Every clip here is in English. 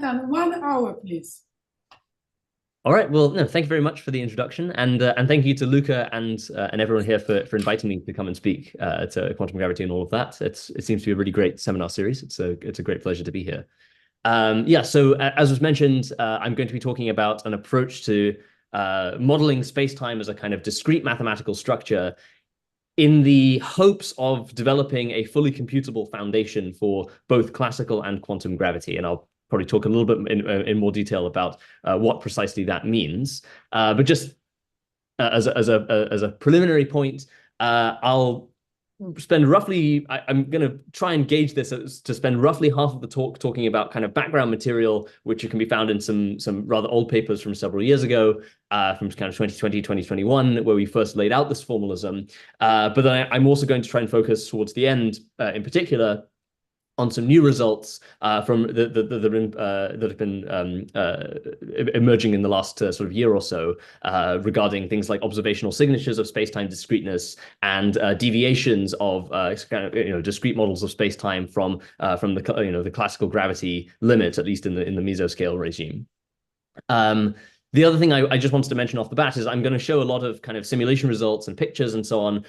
And 1 hour, please. All right. Well, no, thank you very much for the introduction, and thank you to Luca and everyone here for inviting me to come and speak to quantum gravity and all of that. It seems to be a really great seminar series. It's a great pleasure to be here. Yeah. So as was mentioned, I'm going to be talking about an approach to modeling space-time as a kind of discrete mathematical structure in the hopes of developing a fully computable foundation for both classical and quantum gravity. And I'll probably talk a little bit in more detail about what precisely that means. But just as a preliminary point, I'll spend roughly, I'm going to try and gauge this to spend roughly half of the talk talking about kind of background material, which can be found in some rather old papers from several years ago, from kind of 2020, 2021, where we first laid out this formalism. But then I'm also going to try and focus towards the end, in particular, on some new results from that have been emerging in the last sort of year or so regarding things like observational signatures of space-time discreteness and deviations of kind of, discrete models of space-time from the classical gravity limit, at least in the mesoscale regime. The other thing I just wanted to mention off the bat is I'm going to show a lot of kind of simulation results and pictures and so on.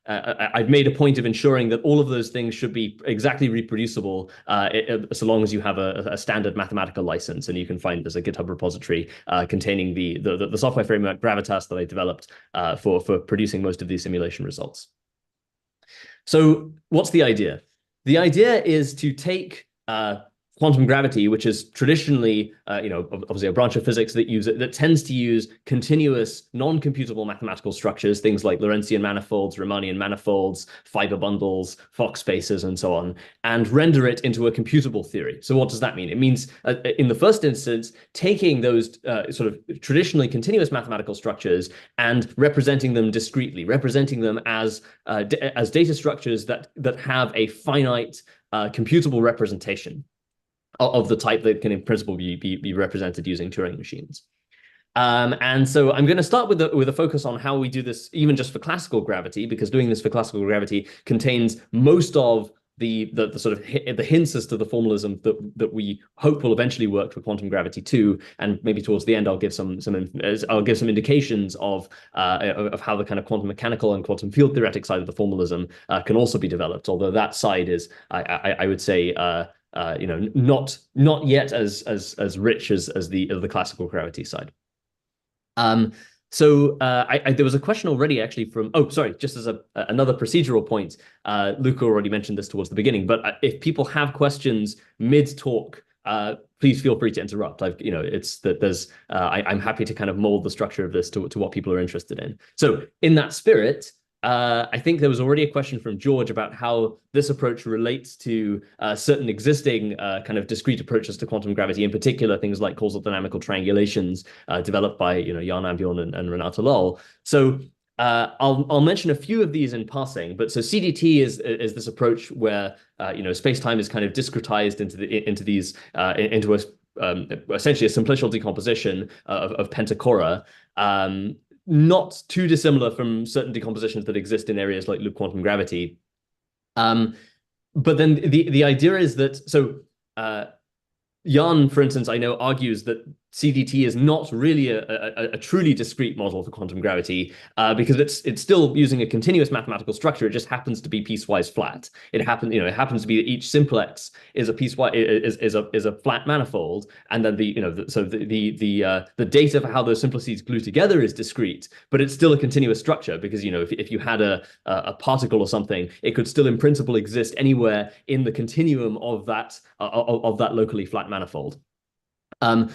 I've made a point of ensuring that all of those things should be exactly reproducible, so long as you have a standard mathematical license, and you can find there's a GitHub repository containing the software framework Gravitas that I developed for producing most of these simulation results. So what's the idea? The idea is to take quantum gravity, which is traditionally, obviously a branch of physics that tends to use continuous, non-computable mathematical structures, things like Lorentzian manifolds, Riemannian manifolds, fiber bundles, Fock spaces, and so on, and render it into a computable theory. So what does that mean? It means, in the first instance, taking those sort of traditionally continuous mathematical structures and representing them discretely, representing them as data structures that have a finite computable representation of the type that can in principle be represented using Turing machines. And so I'm going to start with a focus on how we do this, even just for classical gravity, because doing this for classical gravity contains most of the sort of the hints as to the formalism that we hope will eventually work for quantum gravity too. And maybe towards the end, I'll give some indications of how the kind of quantum mechanical and quantum field theoretic side of the formalism can also be developed. Although that side is, I would say, not yet as rich as the classical gravity side. So there was a question already actually from, just as another procedural point, Luca already mentioned this towards the beginning, but if people have questions mid-talk, please feel free to interrupt. I'm happy to kind of mold the structure of this to what people are interested in. So in that spirit, I think there was already a question from George about how this approach relates to certain existing kind of discrete approaches to quantum gravity, in particular things like causal dynamical triangulations developed by Jan Ambjorn and Renata Lal. So I'll mention a few of these in passing. But so CDT is this approach where space-time is kind of discretized into essentially a simplicial decomposition of pentachora. Not too dissimilar from certain decompositions that exist in areas like loop quantum gravity. But then the idea is that, Jan, for instance, I know argues that CDT is not really a truly discrete model for quantum gravity because it's still using a continuous mathematical structure. It just happens to be piecewise flat. It happens to be that each simplex is a piecewise is a flat manifold, and then the data for how those simplices glue together is discrete, but it's still a continuous structure because if you had a particle or something, it could still in principle exist anywhere in the continuum of that locally flat manifold.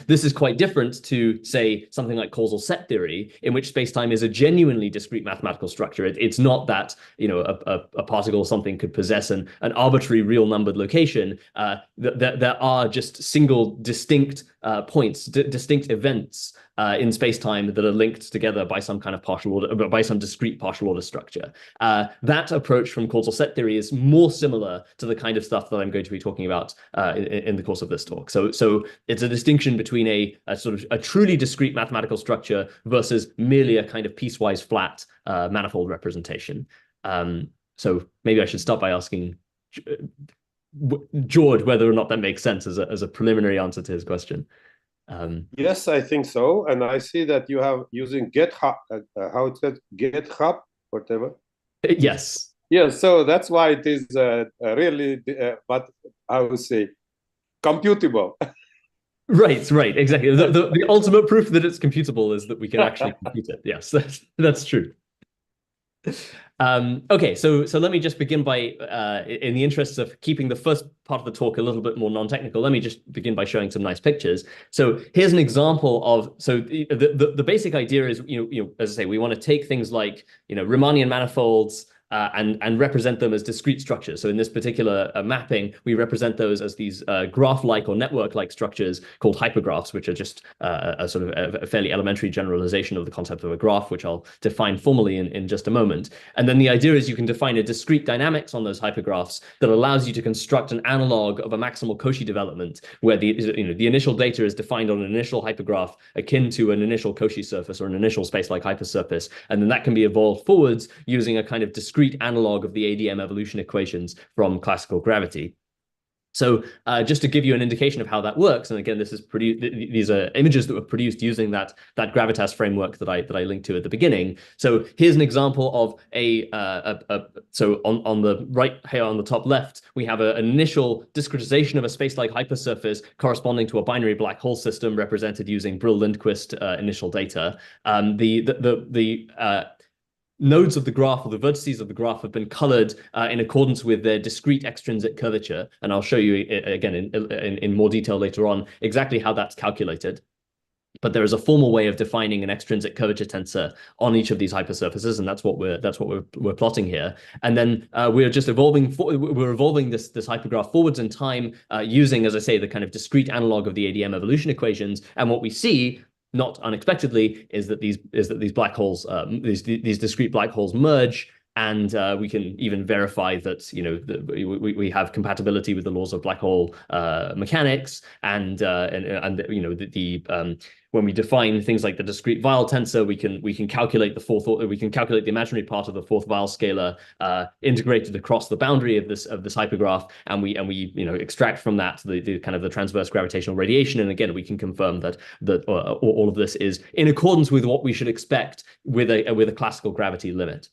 This is quite different to, say, something like causal set theory, in which spacetime is a genuinely discrete mathematical structure. It's not that a particle or something could possess an arbitrary real numbered location. There are just single distinct points, distinct events in spacetime that are linked together by some kind of partial order, by some discrete partial order structure. That approach from causal set theory is more similar to the kind of stuff that I'm going to be talking about in the course of this talk. So it's a distinction between a sort of a truly discrete mathematical structure versus merely a kind of piecewise flat manifold representation. So maybe I should start by asking George, whether or not that makes sense as a preliminary answer to his question. Yes, I think so. And I see that you have using GitHub, how it says, GitHub, whatever. Yes. Yeah, so that's why it is really, but I would say, computable. Right, exactly. The ultimate proof that it's computable is that we can actually compute it. Yes, that's true. Okay, so let me just begin by, in the interests of keeping the first part of the talk a little bit more non-technical, let me just begin by showing some nice pictures. So here's an example of, so the basic idea is, as I say, we want to take things like, Riemannian manifolds, and represent them as discrete structures. So in this particular mapping, we represent those as these graph-like or network-like structures called hypergraphs, which are just a sort of a fairly elementary generalization of the concept of a graph, which I'll define formally in just a moment. And then the idea is you can define a discrete dynamics on those hypergraphs that allows you to construct an analog of a maximal Cauchy development, where the initial data is defined on an initial hypergraph akin to an initial Cauchy surface or an initial space-like hypersurface, and then that can be evolved forwards using a kind of discrete analog of the ADM evolution equations from classical gravity. So just to give you an indication of how that works, and again, these are images that were produced using that gravitas framework that I linked to at the beginning. So here's an example of so on the right here on the top left, we have an initial discretization of a space-like hypersurface corresponding to a binary black hole system represented using Brill-Lindquist initial data. The nodes of the graph, or the vertices of the graph, have been colored in accordance with their discrete extrinsic curvature. And I'll show you again in more detail later on exactly how that's calculated. But there is a formal way of defining an extrinsic curvature tensor on each of these hypersurfaces, and that's what we're plotting here. And then we're just evolving this hypergraph forwards in time using, as I say, the kind of discrete analog of the ADM evolution equations. And what we see, not unexpectedly, is that these black holes, these discrete black holes merge, and we can even verify that we have compatibility with the laws of black hole mechanics, and when we define things like the discrete Weyl tensor, we can calculate the imaginary part of the fourth Weyl scalar integrated across the boundary of this hypergraph, and we extract from that the kind of the transverse gravitational radiation, and again we can confirm that all of this is in accordance with what we should expect with a classical gravity limit.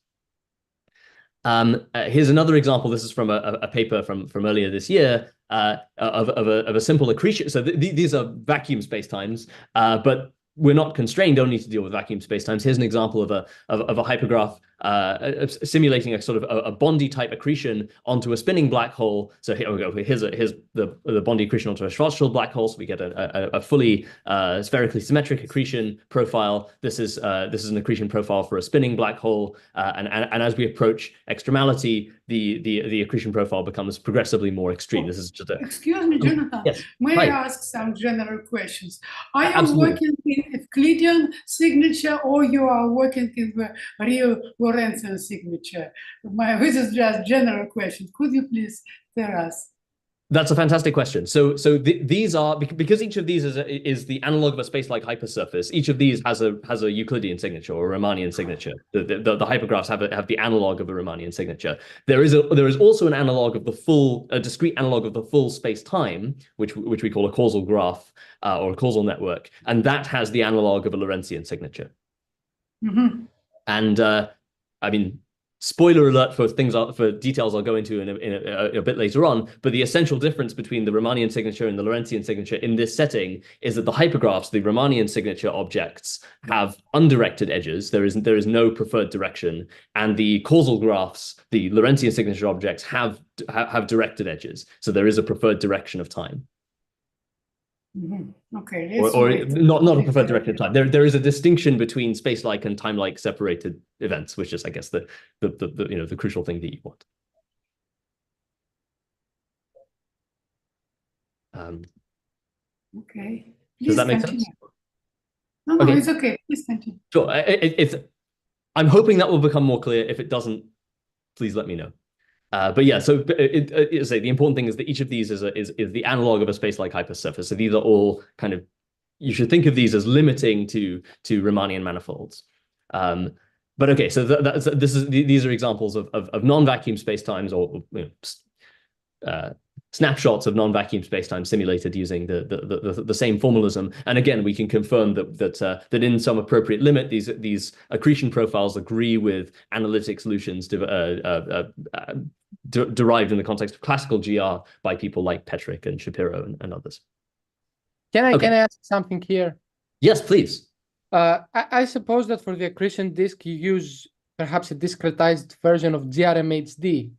Here's another example. This is from a paper from earlier this year of a simple accretion. So these are vacuum spacetimes, but we're not constrained only to deal with vacuum spacetimes. Here's an example of a hypergraph simulating a sort of a Bondi type accretion onto a spinning black hole. So here we go. Here's the Bondi accretion onto a Schwarzschild black hole. So we get a fully spherically symmetric accretion profile. This is an accretion profile for a spinning black hole. And as we approach extremality, the accretion profile becomes progressively more extreme. This is just a... Excuse me, Jonathan. Yes. May Hi. I ask some general questions? Are you Absolutely. working in Euclidean signature, or you are working in the real Lorentzian signature? This is just general question. Could you please tell us? That's a fantastic question. So these are, because each of these is the analog of a space-like hypersurface. Each of these has a Euclidean signature or a Riemannian signature. The hypergraphs have the analog of a Riemannian signature. There is also an analog of a discrete analog of the full space-time, which we call a causal graph or a causal network, and that has the analog of a Lorentzian signature. Mm-hmm. And I mean, spoiler alert for details I'll go into in a bit later on, but the essential difference between the Riemannian signature and the Lorentzian signature in this setting is that the hypergraphs, the Riemannian signature objects, have undirected edges. There is no preferred direction, and the causal graphs, the Lorentzian signature objects, have directed edges. So there is a preferred direction of time. Mm-hmm. Okay. Or not a preferred direction of time. There is a distinction between space-like and time-like separated events, which is, I guess, the crucial thing that you want. Okay. Please Does that make continue. sense? No, Okay. it's okay. Please continue. Sure. I'm hoping that will become more clear. If it doesn't, please let me know. But yeah, so the important thing is that each of these is the analog of a space-like hypersurface. So these are all kind of, you should think of these as limiting to Riemannian manifolds. But okay, so these are examples of non-vacuum spacetimes or snapshots of non-vacuum spacetime simulated using the same formalism. And again, we can confirm that in some appropriate limit, these accretion profiles agree with analytic solutions derived in the context of classical GR by people like Petrick and Shapiro and others. Can I ask something here? Yes, please. I suppose that for the accretion disk, you use perhaps a discretized version of GRMHD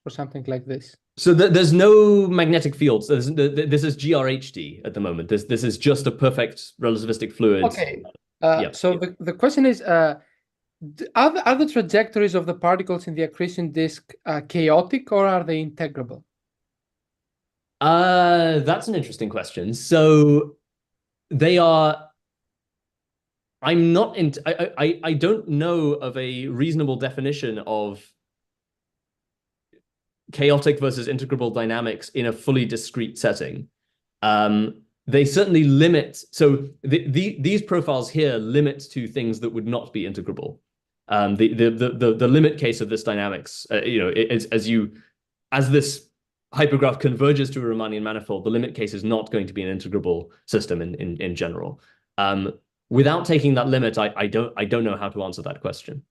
or something like this. So there's no magnetic fields. This is GRHD at the moment. This is just a perfect relativistic fluid. Okay. So the question is, are the trajectories of the particles in the accretion disk chaotic, or are they integrable? That's an interesting question. So they are. I'm not in. I don't know of a reasonable definition of chaotic versus integrable dynamics in a fully discrete setting. They certainly limit. So these profiles here limit to things that would not be integrable. The limit case of this dynamics, as this hypergraph converges to a Riemannian manifold, the limit case is not going to be an integrable system in general. Without taking that limit, I don't know how to answer that question.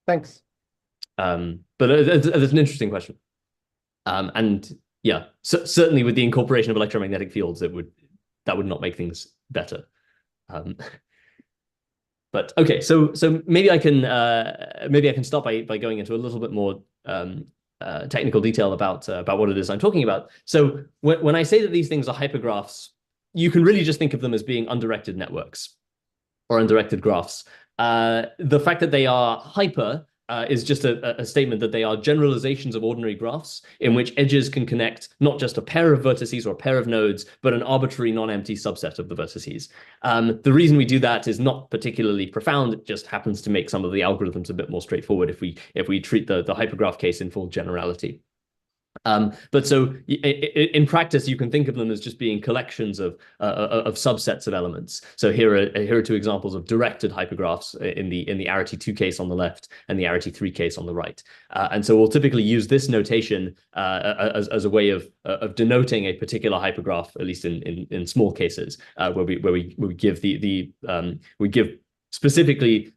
Thanks. But it's an interesting question. And yeah, certainly with the incorporation of electromagnetic fields, that would not make things better. But okay, so maybe I can start by going into a little bit more technical detail about what it is I'm talking about. So when I say that these things are hypergraphs, you can really just think of them as being undirected networks or undirected graphs. The fact that they are hyper is just a statement that they are generalizations of ordinary graphs in which edges can connect not just a pair of vertices or a pair of nodes, but an arbitrary non-empty subset of the vertices. The reason we do that is not particularly profound. It just happens to make some of the algorithms a bit more straightforward if we treat the hypergraph case in full generality. But so in practice, you can think of them as just being collections of subsets of elements. So here are two examples of directed hypergraphs in the arity 2 case on the left and the arity 3 case on the right. And so we'll typically use this notation as a way of denoting a particular hypergraph, at least in small cases, where we give we give specifically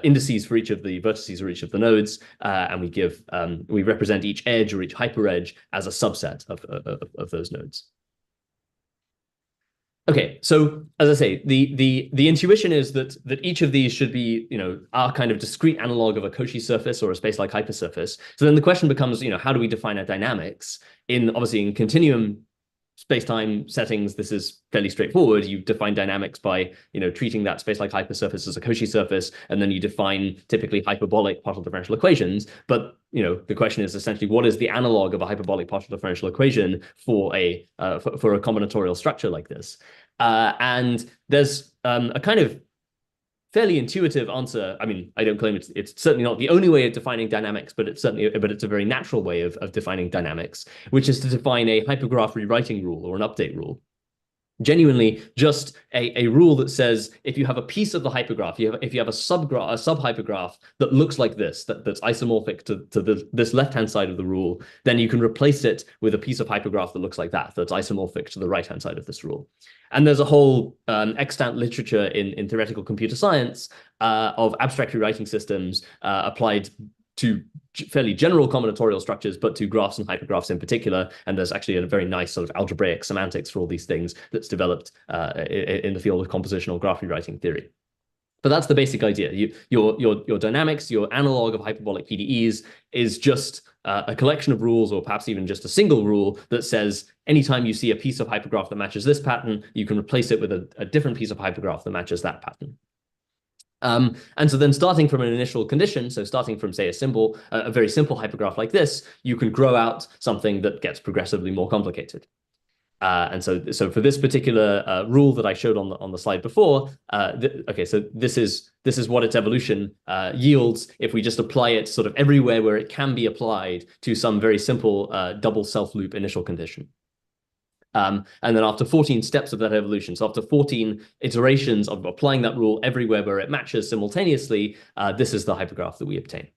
indices for each of the vertices or each of the nodes, and we represent each edge or each hyperedge as a subset of those nodes. Okay, so as I say, the intuition is that each of these should be, our kind of discrete analog of a Cauchy surface or a space-like hypersurface. So then the question becomes, how do we define our dynamics? Obviously in continuum space-time settings, this is fairly straightforward. You define dynamics by, treating that space-like hypersurface as a Cauchy surface, and then you define typically hyperbolic partial differential equations. But, the question is essentially, what is the analog of a hyperbolic partial differential equation for a combinatorial structure like this? And there's a kind of fairly intuitive answer. I mean, I don't claim it's certainly not the only way of defining dynamics, but it's a very natural way of defining dynamics, which is to define a hypergraph rewriting rule or an update rule. Genuinely just a rule that says if you have a piece of the hypergraph, if you have a sub-hypergraph that looks like this, that's isomorphic to this left-hand side of the rule, then you can replace it with a piece of hypergraph that looks like that's isomorphic to the right-hand side of this rule. And there's a whole extant literature in theoretical computer science of abstract rewriting systems applied to fairly general combinatorial structures, but to graphs and hypergraphs in particular. And there's actually a very nice sort of algebraic semantics for all these things that's developed in the field of compositional graph rewriting theory. But that's the basic idea. Your dynamics, your analog of hyperbolic PDEs is just a collection of rules, or perhaps even just a single rule that says anytime you see a piece of hypergraph that matches this pattern, you can replace it with a different piece of hypergraph that matches that pattern. And so then starting from an initial condition, so starting from, say, a very simple hypergraph like this, you can grow out something that gets progressively more complicated. And so for this particular rule that I showed on the slide before, so this is what its evolution yields if we just apply it sort of everywhere where it can be applied to some very simple double self-loop initial condition. And then after 14 steps of that evolution, so after 14 iterations of applying that rule everywhere where it matches simultaneously, this is the hypergraph that we obtain.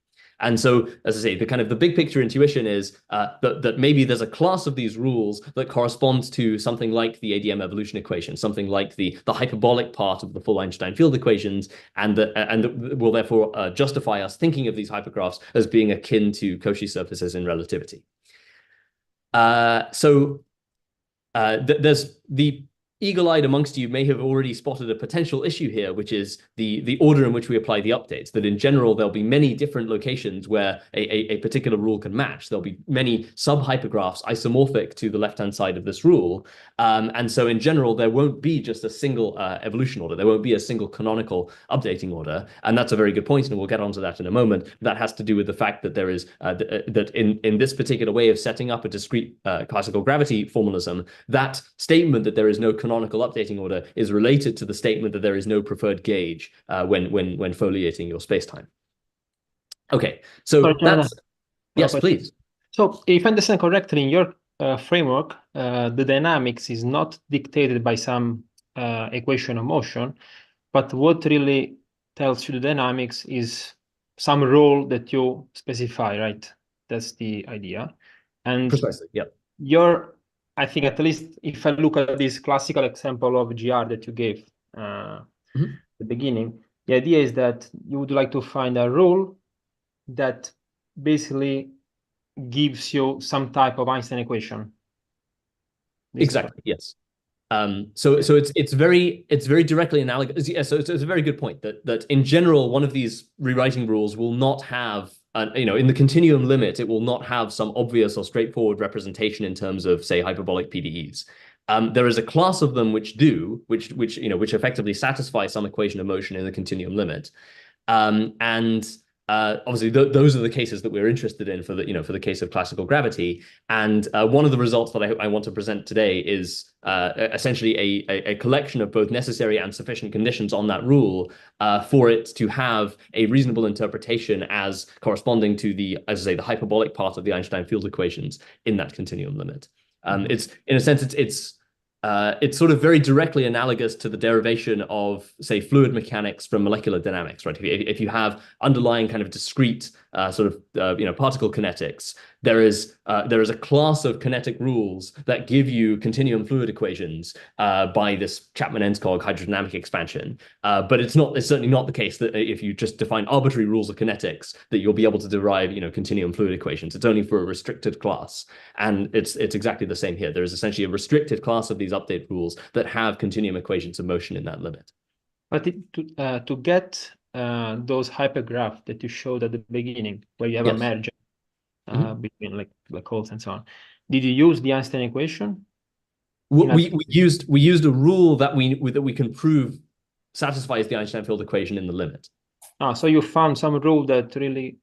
And so, as I say, the big picture intuition is that maybe there's a class of these rules that corresponds to something like the ADM evolution equation, something like the hyperbolic part of the full Einstein field equations, and that will therefore justify us thinking of these hypergraphs as being akin to Cauchy surfaces in relativity. There's the eagle-eyed amongst you may have already spotted a potential issue here, which is the order in which we apply the updates, that in general, there'll be many different locations where a particular rule can match. There'll be many sub-hypergraphs isomorphic to the left-hand side of this rule. And so in general, there won't be just a single evolution order. There won't be a single canonical updating order. And that's a very good point, and we'll get onto that in a moment. That has to do with the fact that there is, that in this particular way of setting up a discrete classical gravity formalism, that statement that there is no canonical updating order is related to the statement that there is no preferred gauge when foliating your spacetime. Okay, so that's yes, please. So if I understand correctly, in your framework, the dynamics is not dictated by some equation of motion, but what really tells you the dynamics is some rule that you specify, right? That's the idea. And precisely, yeah. I think, at least if I look at this classical example of GR that you gave at the beginning, the idea is that you would like to find a rule that basically gives you some type of Einstein equation. Exactly, yes. So it's very directly analogous. Yeah, so it's a very good point that in general, one of these rewriting rules will not have, in the continuum limit, it will not have some obvious or straightforward representation in terms of, say, hyperbolic PDEs. There is a class of them which effectively satisfy some equation of motion in the continuum limit, obviously, those are the cases that we're interested in for the case of classical gravity. And one of the results that I want to present today is essentially a collection of both necessary and sufficient conditions on that rule for it to have a reasonable interpretation as corresponding to the hyperbolic part of the Einstein field equations in that continuum limit. It's in a sense, it's sort of very directly analogous to the derivation of, say, fluid mechanics from molecular dynamics, right? If you have underlying kind of discrete particle kinetics, there is a class of kinetic rules that give you continuum fluid equations by this Chapman-Enskog hydrodynamic expansion. But it's certainly not the case that if you just define arbitrary rules of kinetics that you'll be able to derive continuum fluid equations. It's only for a restricted class, and it's exactly the same here. There is essentially a restricted class of these update rules that have continuum equations of motion in that limit. But to get those hypergraphs that you showed at the beginning, where you have a merge between like black holes and so on, did you use the Einstein equation? We used a rule that we can prove satisfies the Einstein field equation in the limit. So you found some rule that really.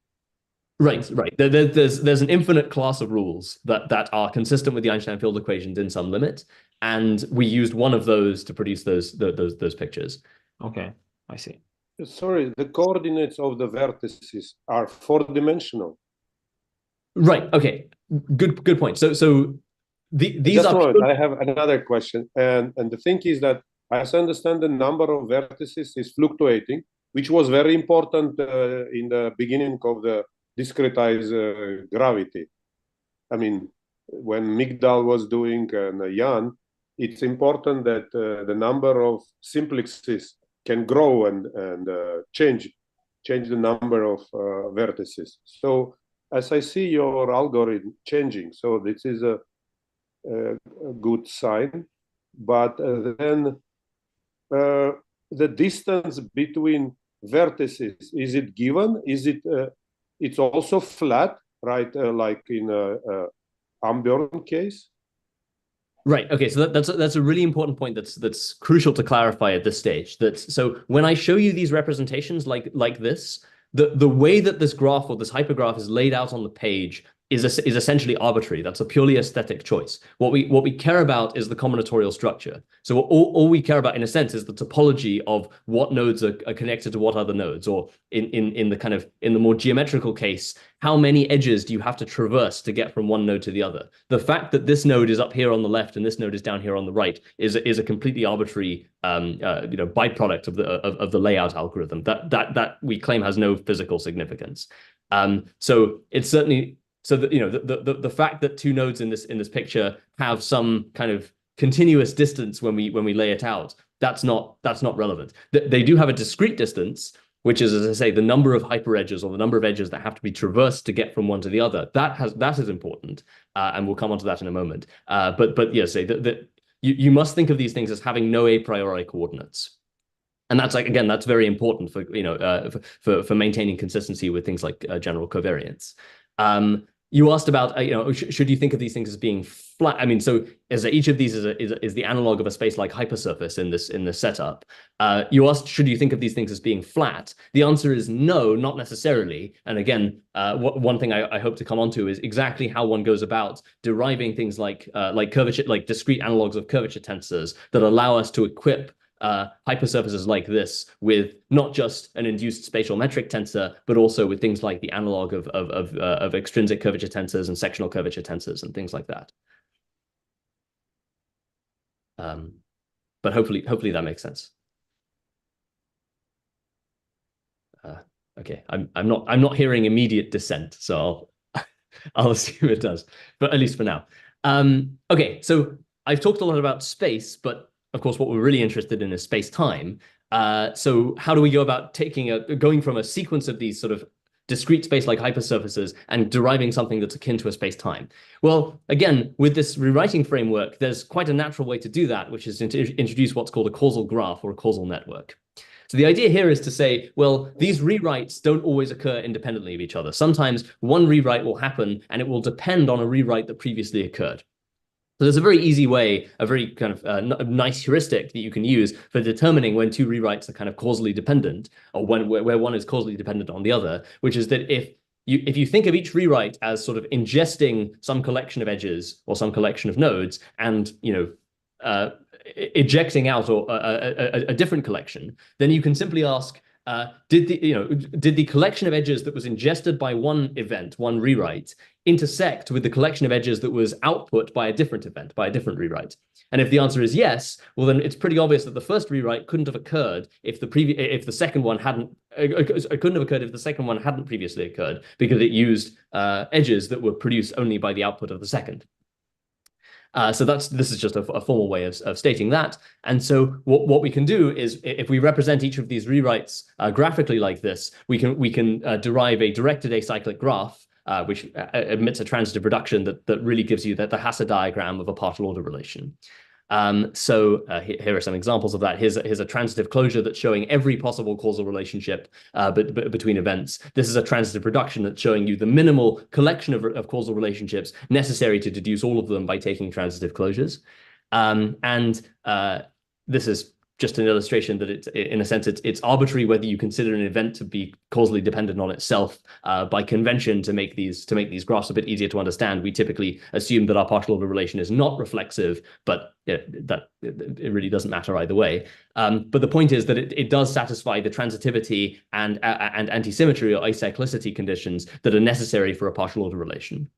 Right. There's an infinite class of rules that are consistent with the Einstein field equations in some limit, and we used one of those to produce those pictures. Okay, I see. Sorry, the coordinates of the vertices are four-dimensional. Right. Okay. Good point. So these Just are. a moment, I have another question, and the thing is that, as I understand, the number of vertices is fluctuating, which was very important in the beginning of the discretized gravity. I mean, when Migdal was doing Jan, it's important that the number of simplexes can grow and change the number of vertices. So as I see your algorithm changing, so this is a good sign. But then the distance between vertices, is it given? Is it it's also flat, right? Like in Ambjorn case? Right. Okay. So that's a really important point. That's crucial to clarify at this stage. So when I show you these representations like this, the way that this graph or this hypergraph is laid out on the page is essentially arbitrary. That's a purely aesthetic choice. What we care about is the combinatorial structure. So all we care about, in a sense, is the topology of what nodes are connected to what other nodes, or in the more geometrical case, how many edges do you have to traverse to get from one node to the other? The fact that this node is up here on the left and this node is down here on the right is a completely arbitrary byproduct of the layout algorithm that we claim has no physical significance. So it's certainly so that the fact that two nodes in this picture have some kind of continuous distance when we lay it out, that's not relevant. They do have a discrete distance, which is, as I say, the number of hyperedges or the number of edges that have to be traversed to get from one to the other. That is important, and we'll come on to that in a moment. But yeah, say that you must think of these things as having no a priori coordinates. And that's that's very important for for maintaining consistency with things like general covariance. You asked about should you think of these things as being flat? I mean, so as each of these is the analog of a space like hypersurface in this setup. You asked, should you think of these things as being flat? The answer is no, not necessarily. And again, one thing I hope to come on to is exactly how one goes about deriving things like curvature, like discrete analogs of curvature tensors that allow us to equip hypersurfaces like this with not just an induced spatial metric tensor, but also with things like the analog of extrinsic curvature tensors and sectional curvature tensors and things like that. But hopefully that makes sense. Okay, I'm not hearing immediate dissent, so I'll assume it does, but at least for now. Okay, so I've talked a lot about space, but of course, what we're really interested in is space-time. So how do we go about going from a sequence of these sort of discrete space-like hypersurfaces and deriving something that's akin to a space-time? Well, again, with this rewriting framework, there's quite a natural way to do that, which is to introduce what's called a causal graph or a causal network. So the idea here is to say, well, these rewrites don't always occur independently of each other. Sometimes one rewrite will happen and it will depend on a rewrite that previously occurred. So there's a very easy way, a very kind of nice heuristic that you can use for determining when two rewrites are kind of causally dependent, or where one is causally dependent on the other, which is that if you think of each rewrite as sort of ingesting some collection of edges or some collection of nodes and ejecting out or a different collection, then you can simply ask, did the collection of edges that was ingested by one event, one rewrite, intersect with the collection of edges that was output by a different event, by a different rewrite? And if the answer is yes, well, then it's pretty obvious that the first rewrite couldn't have occurred if the second one hadn't. It couldn't have occurred if the second one hadn't previously occurred, because it used edges that were produced only by the output of the second. So this is just a formal way of stating that. And so what we can do is, if we represent each of these rewrites graphically like this, we can derive a directed acyclic graph, which admits a transitive reduction that really gives you the Hasse diagram of a partial order relation. So here are some examples of that. Here's a transitive closure that's showing every possible causal relationship between events. This is a transitive reduction that's showing you the minimal collection of causal relationships necessary to deduce all of them by taking transitive closures. This is just an illustration that it's, in a sense, it's arbitrary whether you consider an event to be causally dependent on itself. By convention, to make these graphs a bit easier to understand, we typically assume that our partial order relation is not reflexive, but it really doesn't matter either way. But the point is that it does satisfy the transitivity and antisymmetry or acyclicity conditions that are necessary for a partial order relation.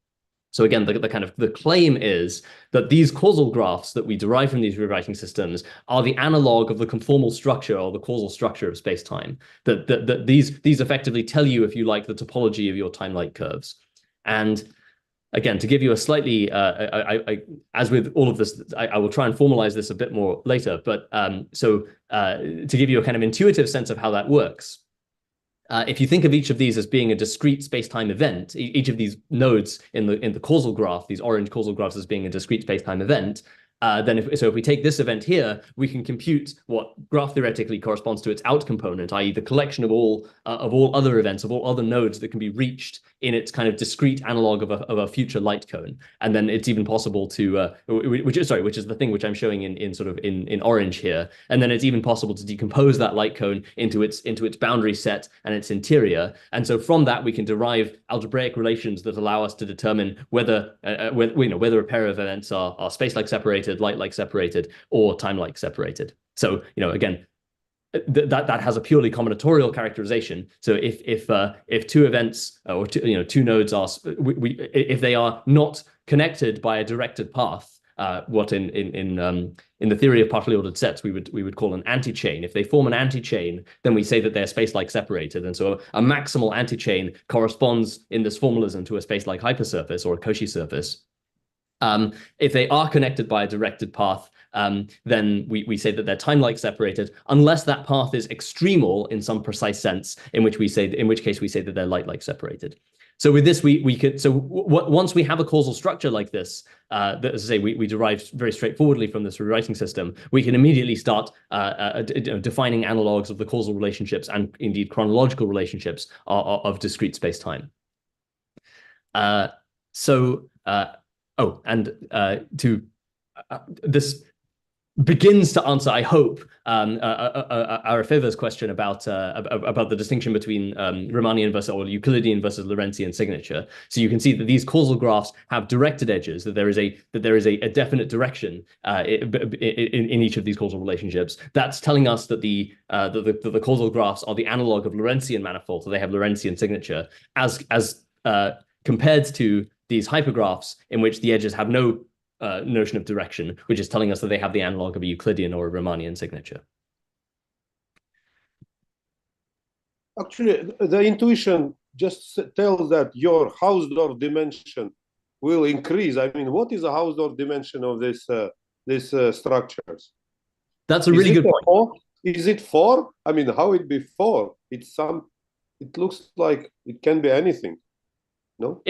So again, the claim is that these causal graphs that we derive from these rewriting systems are the analog of the conformal structure or the causal structure of space-time. That these effectively tell you, if you like, the topology of your time-like curves. And again, to give you a slightly, as with all of this, I will try and formalize this a bit more later. But to give you a kind of intuitive sense of how that works. If you think of each of these as being a discrete space-time event, each of these nodes in the causal graph, these orange causal graphs, as being a discrete space-time event, then if we take this event here, we can compute what graph theoretically corresponds to its out component, i.e. the collection of all other events, of all other nodes that can be reached in its kind of discrete analog of a future light cone. And then it's even possible to, which is the thing which I'm showing in orange here. And then it's even possible to decompose that light cone into its boundary set and its interior. And so from that, we can derive algebraic relations that allow us to determine whether a pair of events are space-like separated, light-like separated, or time-like separated. So, again, that has a purely combinatorial characterization. So if two events or two nodes are, if they are not connected by a directed path, what in the theory of partially ordered sets we would call an antichain. If they form an antichain, then we say that they're space-like separated, and so a maximal antichain corresponds in this formalism to a space-like hypersurface or a Cauchy surface. If they are connected by a directed path, then we say that they're time-like separated, unless that path is extremal in some precise sense, in which case we say that they're light-like separated. So with this, once we have a causal structure like this, that, as I say, we derived very straightforwardly from this rewriting system, we can immediately start defining analogs of the causal relationships and indeed chronological relationships of discrete space-time. This begins to answer, I hope, Arefeva's question about the distinction between Riemannian versus or Euclidean versus Lorentzian signature. So you can see that these causal graphs have directed edges, that there is a definite direction in each of these causal relationships. That's telling us that the causal graphs are the analog of Lorentzian manifolds, so they have Lorentzian signature, as compared to these hypergraphs in which the edges have no notion of direction, which is telling us that they have the analog of a Euclidean or a Riemannian signature. Actually, the intuition just tells that your Hausdorff dimension will increase. I mean, what is the Hausdorff dimension of these structures? That's a really good point. Is it 4? I mean, how it be 4? It looks like it can be anything. No?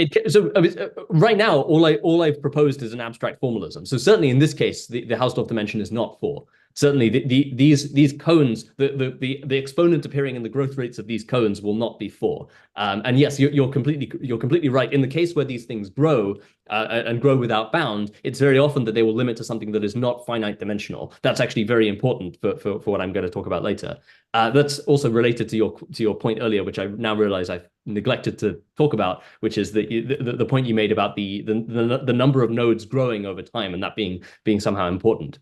Right now, all I've proposed is an abstract formalism. So certainly in this case, the Hausdorff dimension is not 4. Certainly, these cones, the exponent appearing in the growth rates of these cones will not be 4. And yes, you're completely right. In the case where these things grow and grow without bound, it's very often that they will limit to something that is not finite dimensional. That's actually very important for what I'm going to talk about later. That's also related to your point earlier, which I now realize I've neglected to talk about, which is the point you made about the number of nodes growing over time and that being somehow important.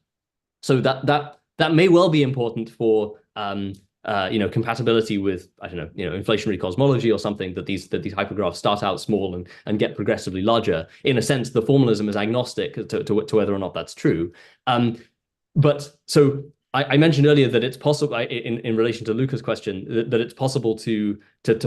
So that may well be important for compatibility with, I don't know, inflationary cosmology or something, that these hypergraphs start out small and get progressively larger. In a sense, the formalism is agnostic to whether or not that's true. But so I mentioned earlier that it's possible, in relation to Luca's question, that it's possible to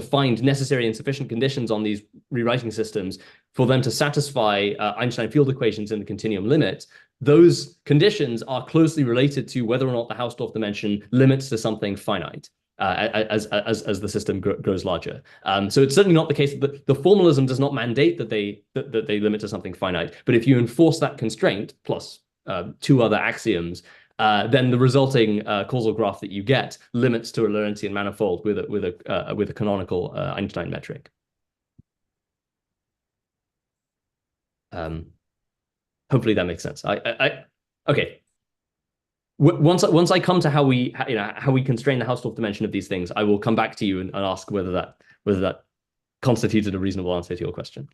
find necessary and sufficient conditions on these rewriting systems for them to satisfy Einstein field equations in the continuum limit. Those conditions are closely related to whether or not the Hausdorff dimension limits to something finite as the system grows larger. So it's certainly not the case that the formalism does not mandate that they limit to something finite. But if you enforce that constraint plus 2 other axioms, then the resulting causal graph that you get limits to a Lorentzian manifold with a canonical Einstein metric. Hopefully that makes sense. Okay. Once I come to how we constrain the Hausdorff dimension of these things, I will come back to you and ask whether that constituted a reasonable answer to your question.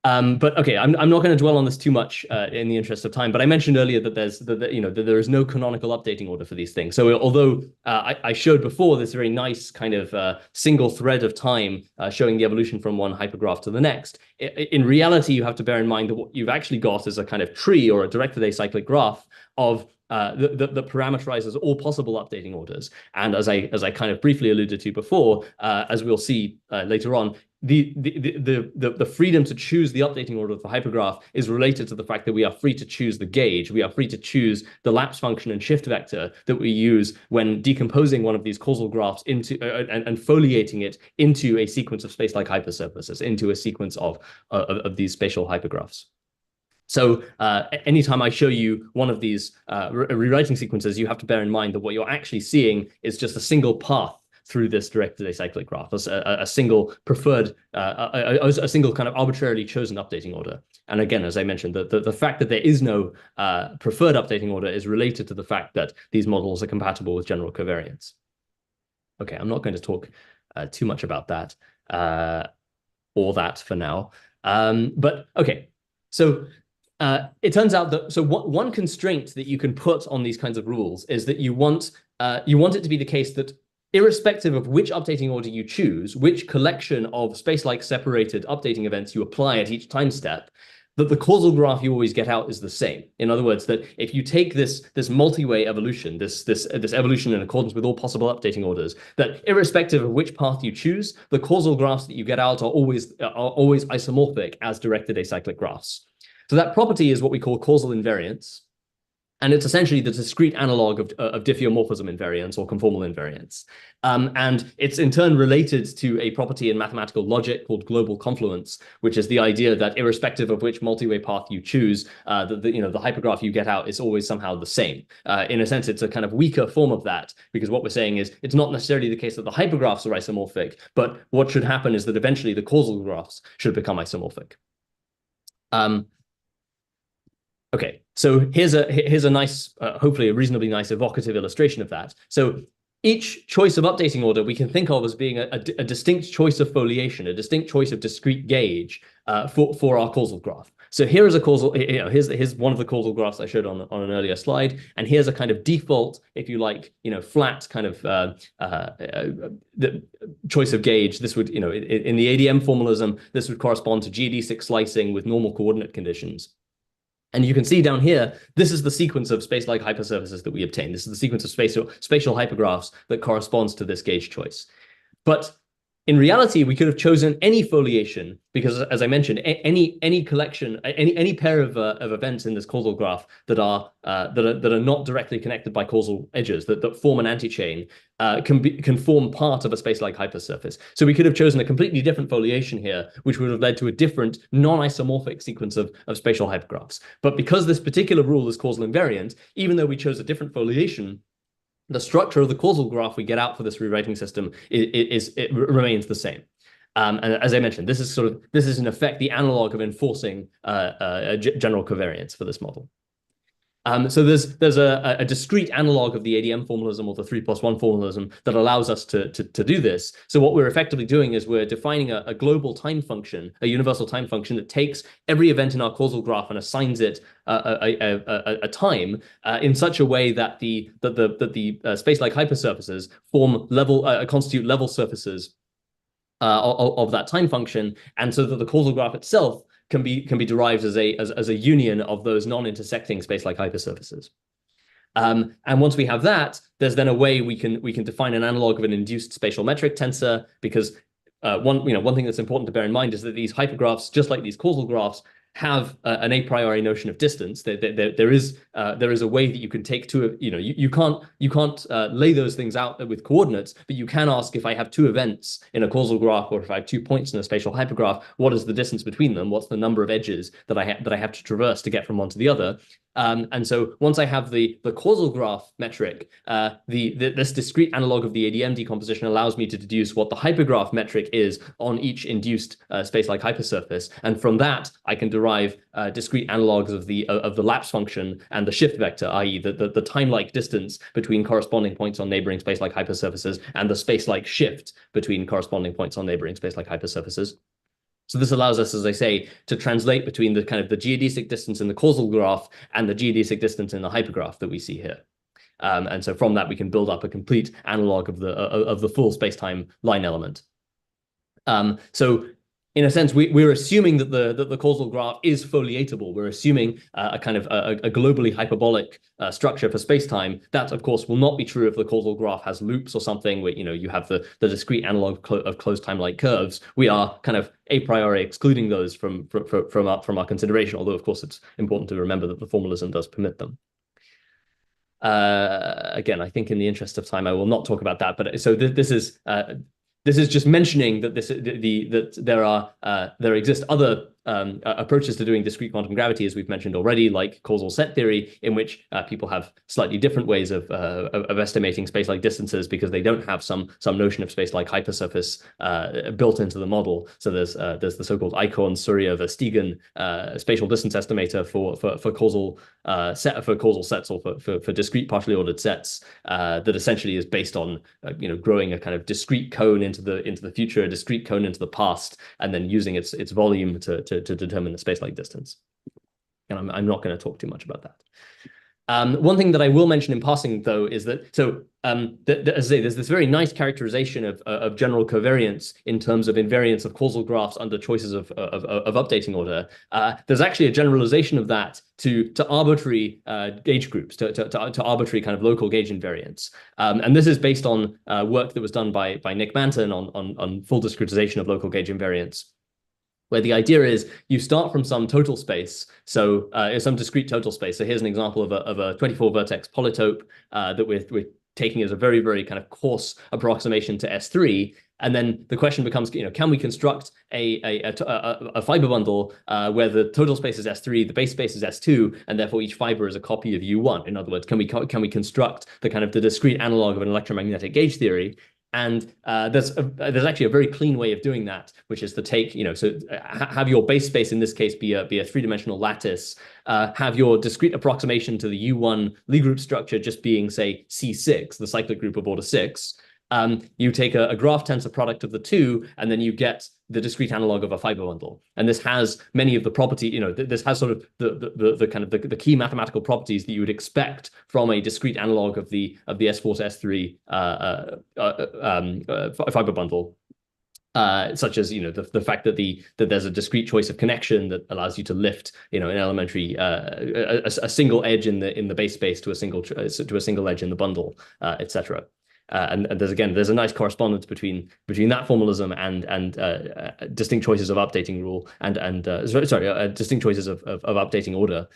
But okay, I'm not going to dwell on this too much in the interest of time. But I mentioned earlier that there is no canonical updating order for these things. So although I showed before this very nice kind of single thread of time showing the evolution from one hypergraph to the next, in reality you have to bear in mind that what you've actually got is a kind of tree or a directed acyclic graph of that parameterizes all possible updating orders. And as I kind of briefly alluded to before, as we'll see later on, the freedom to choose the updating order of the hypergraph is related to the fact that we are free to choose the gauge. We are free to choose the lapse function and shift vector that we use when decomposing one of these causal graphs into and foliating it into a sequence of space-like hypersurfaces, into a sequence of these spatial hypergraphs. So anytime I show you one of these rewriting sequences, you have to bear in mind that what you're actually seeing is just a single path through this directed acyclic graph, a single preferred, a single kind of arbitrarily chosen updating order. And again, as I mentioned, the fact that there is no preferred updating order is related to the fact that these models are compatible with general covariance. Okay, I'm not going to talk too much about that or that for now. But okay, so it turns out that one constraint that you can put on these kinds of rules is that you want it to be the case that irrespective of which updating order you choose, which collection of space-like separated updating events you apply at each time step, that the causal graph you always get out is the same. In other words, that if you take this multi-way evolution, this evolution in accordance with all possible updating orders, that irrespective of which path you choose, the causal graphs that you get out are always isomorphic as directed acyclic graphs. So that property is what we call causal invariance. And it's essentially the discrete analog of diffeomorphism invariance or conformal invariance. And it's in turn related to a property in mathematical logic called global confluence, which is the idea that irrespective of which multi-way path you choose, the hypergraph you get out is always somehow the same. In a sense, it's a kind of weaker form of that, because what we're saying is it's not necessarily the case that the hypergraphs are isomorphic, but what should happen is that eventually the causal graphs should become isomorphic. Okay, so here's a nice, hopefully a reasonably nice evocative illustration of that. So each choice of updating order we can think of as being a distinct choice of foliation, a distinct choice of discrete gauge for our causal graph. So here is a causal, here's one of the causal graphs I showed on an earlier slide, and here's a kind of default, if you like, flat kind of the choice of gauge. This would, in the ADM formalism, this would correspond to geodesic slicing with normal coordinate conditions. And you can see down here, this is the sequence of space-like hypersurfaces that we obtain. This is the sequence of spatial hypergraphs that corresponds to this gauge choice. But in reality, we could have chosen any foliation because, as I mentioned, any collection, any pair of events in this causal graph that are not directly connected by causal edges that form an antichain can form part of a space-like hypersurface. So we could have chosen a completely different foliation here, which would have led to a different non-isomorphic sequence of spatial hypergraphs. But because this particular rule is causal invariant, even though we chose a different foliation, the structure of the causal graph we get out for this rewriting system it remains the same. And as I mentioned, this is in effect the analog of enforcing general covariance for this model. So there's a discrete analog of the ADM formalism or the 3+1 formalism that allows us to do this. So what we're effectively doing is we're defining a global time function, a universal time function that takes every event in our causal graph and assigns it a time in such a way that the space-like hypersurfaces constitute level surfaces of that time function, and so that the causal graph itself can be derived as a union of those non-intersecting space-like hypersurfaces. And once we have that, there's then a way we can define an analog of an induced spatial metric tensor, because one thing that's important to bear in mind is that these hypergraphs, just like these causal graphs, have an a priori notion of distance. There is a way that you can take two. You can't lay those things out with coordinates, but you can ask, if I have two events in a causal graph, or if I have 2 points in a spatial hypergraph, what is the distance between them? What's the number of edges that I have to traverse to get from one to the other? And so once I have the causal graph metric, this discrete analog of the ADM decomposition allows me to deduce what the hypergraph metric is on each induced space-like hypersurface, and from that I can derive discrete analogs of the lapse function and the shift vector, i.e. the time-like distance between corresponding points on neighboring space-like hypersurfaces and the space-like shift between corresponding points on neighboring space-like hypersurfaces. So this allows us, as I say, to translate between the kind of the geodesic distance in the causal graph and the geodesic distance in the hypergraph that we see here. And so from that, we can build up a complete analog of the full spacetime line element. So in a sense, we're assuming that the causal graph is foliatable. We're assuming a kind of a globally hyperbolic structure for spacetime. That, of course, will not be true if the causal graph has loops or something where you have the discrete analog of closed time-like curves. We are kind of a priori excluding those from our consideration, although, of course, it's important to remember that the formalism does permit them. Again, I think in the interest of time, I will not talk about that. But so this is just mentioning that there exist other approaches to doing discrete quantum gravity, as we've mentioned already, like causal set theory, in which people have slightly different ways of estimating space-like distances because they don't have some notion of space-like hypersurface built into the model. So there's the so-called Eichhorn-Surya-Verstegen spatial distance estimator for causal sets, or for discrete partially ordered sets that essentially is based on growing a kind of discrete cone into the future, a discrete cone into the past, and then using its volume to determine the space-like distance. And I'm not going to talk too much about that. One thing that I will mention in passing, though, is that as I say, there's this very nice characterization of general covariance in terms of invariance of causal graphs under choices of updating order. There's actually a generalization of that to arbitrary gauge groups, to arbitrary kind of local gauge invariance. And this is based on work that was done by Nick Manton on full discretization of local gauge invariance, where the idea is you start from some total space, so some discrete total space. So here's an example of a 24-vertex polytope that we're taking as a very, very kind of coarse approximation to S3. And then the question becomes, can we construct a fiber bundle where the total space is S3, the base space is S2, and therefore each fiber is a copy of U1? In other words, can we construct the discrete analog of an electromagnetic gauge theory? And there's actually a very clean way of doing that, which is to take, have your base space in this case be a three-dimensional lattice, have your discrete approximation to the U1 Lie group structure just being, say, C6, the cyclic group of order 6. You take a graph tensor product of the two, and then you get the discrete analog of a fiber bundle. And this has many of the property, this has sort of the key mathematical properties that you would expect from a discrete analog of the S4 to S3 fiber bundle. Such as the fact that there's a discrete choice of connection that allows you to lift an elementary a single edge in the base space to a single edge in the bundle, etc. And there's a nice correspondence between that formalism and distinct choices of updating rule and distinct choices of updating order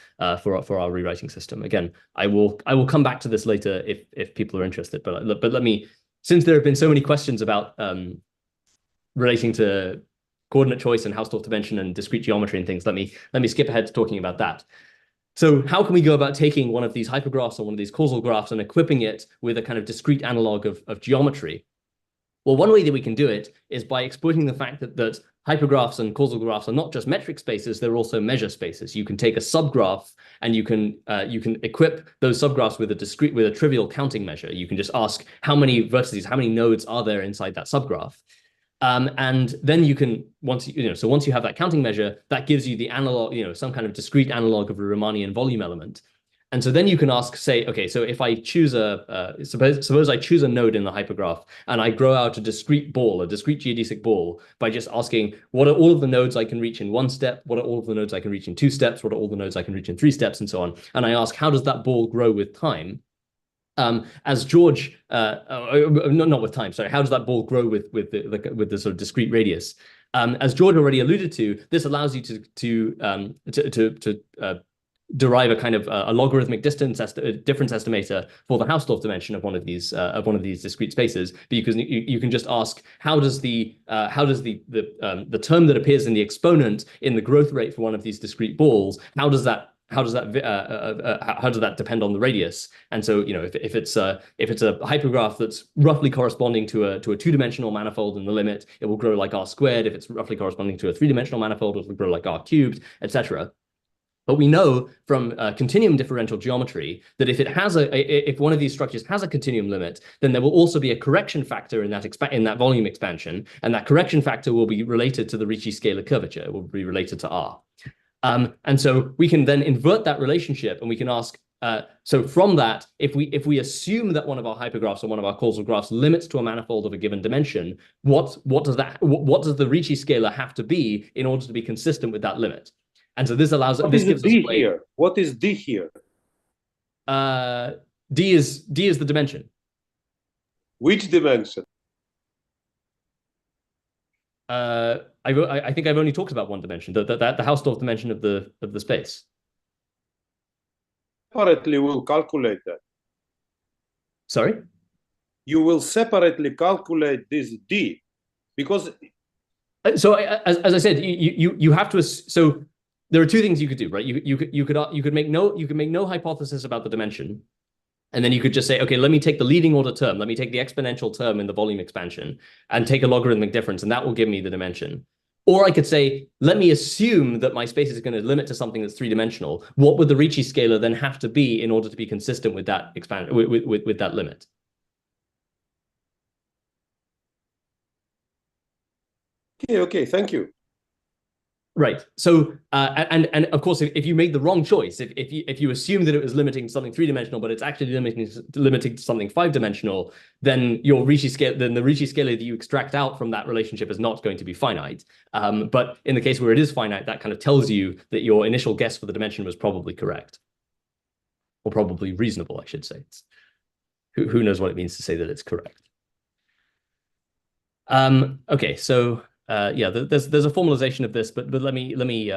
for our rewriting system. Again, I will come back to this later if people are interested. But let me, since there have been so many questions about relating to coordinate choice and Hausdorff dimension and discrete geometry and things, let me skip ahead to talking about that. So how can we go about taking one of these hypergraphs or one of these causal graphs and equipping it with a kind of discrete analog of geometry? Well, one way that we can do it is by exploiting the fact that hypergraphs and causal graphs are not just metric spaces, they're also measure spaces. You can take a subgraph and you can equip those subgraphs with a trivial counting measure. You can just ask how many vertices, how many nodes are there inside that subgraph. And then you can, once you have that counting measure, that gives you the analog, some kind of discrete analog of a Riemannian volume element. And so then you can ask, say, okay, so if I choose suppose I choose a node in the hypergraph and I grow out a discrete ball, a discrete geodesic ball, by just asking, what are all of the nodes I can reach in one step? What are all of the nodes I can reach in 2 steps? What are all the nodes I can reach in 3 steps, and so on? And I ask, how does that ball grow with time? As George, not with time, sorry, how does that ball grow with the sort of discrete radius? As George already alluded to, this allows you to derive a kind of a logarithmic difference estimator for the Hausdorff dimension of one of these discrete spaces. Because you can just ask, how does the term that appears in the exponent in the growth rate for one of these discrete balls, how does that depend on the radius? And so, if it's a hypergraph that's roughly corresponding to a 2-dimensional manifold in the limit, it will grow like R squared. If it's roughly corresponding to a 3-dimensional manifold, it will grow like R cubed, etc. But we know from continuum differential geometry that if one of these structures has a continuum limit, then there will also be a correction factor in that volume expansion, and that correction factor will be related to the Ricci scalar curvature. It will be related to R. And so we can then invert that relationship, and we can ask, so from that, if we assume that one of our hypergraphs or one of our causal graphs limits to a manifold of a given dimension, what does the Ricci scalar have to be in order to be consistent with that limit? And so this allows. What is D here? What is D here? D is the dimension. Which dimension? I think I've only talked about one dimension, the Hausdorff dimension of the space. Separately, we'll calculate that. Sorry? You will separately calculate this D, because. So as I said, you have to. So there are 2 things you could do, right? You could make no hypothesis about the dimension. And then you could just say, okay, let me take the leading order term, let me take the exponential term in the volume expansion and take a logarithmic difference, and that will give me the dimension. Or I could say, let me assume that my space is going to limit to something that's 3-dimensional. What would the Ricci scalar then have to be in order to be consistent with that with that limit? Okay, thank you. Right. So, and of course, if you made the wrong choice, if you assume that it was limiting to something three-dimensional, but it's actually limiting to something five-dimensional, then your Ricci scale, then the Ricci scalar that you extract out from that relationship is not going to be finite. But in the case where it is finite, that kind of tells you that your initial guess for the dimension was probably correct, or probably reasonable, I should say. Who knows what it means to say that it's correct? Okay, so. Yeah, there's a formalization of this, but let me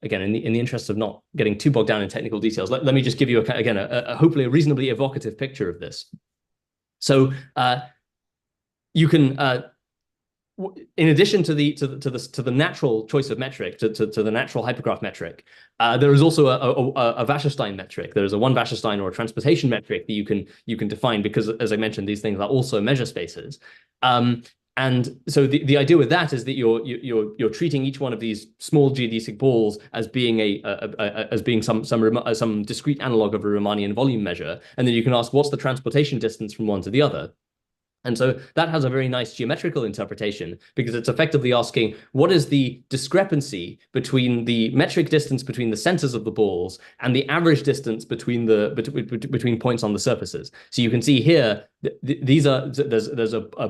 again, in the interest of not getting too bogged down in technical details, let me just give you again hopefully a reasonably evocative picture of this. So you can in addition to the natural choice of metric, to the natural hypergraph metric, there is also a Wasserstein metric. There is a one Wasserstein or a transportation metric that you can define, because, as I mentioned, these things are also measure spaces. And so the idea with that is that you're treating each one of these small geodesic balls as being some discrete analog of a Riemannian volume measure, and then you can ask, what's the transportation distance from one to the other? And so that has a very nice geometrical interpretation, because it's effectively asking, what is the discrepancy between the metric distance between the centers of the balls and the average distance between points on the surfaces? So you can see here, there's a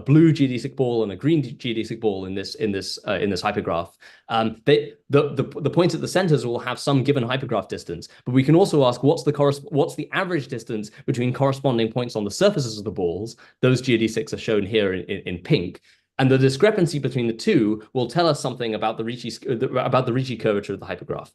blue geodesic ball and a green geodesic ball in this hypergraph. The points at the centers will have some given hypergraph distance, but we can also ask, what's the average distance between corresponding points on the surfaces of the balls? Those geodesics are shown here in pink, and the discrepancy between the two will tell us something about the Ricci curvature of the hypergraph.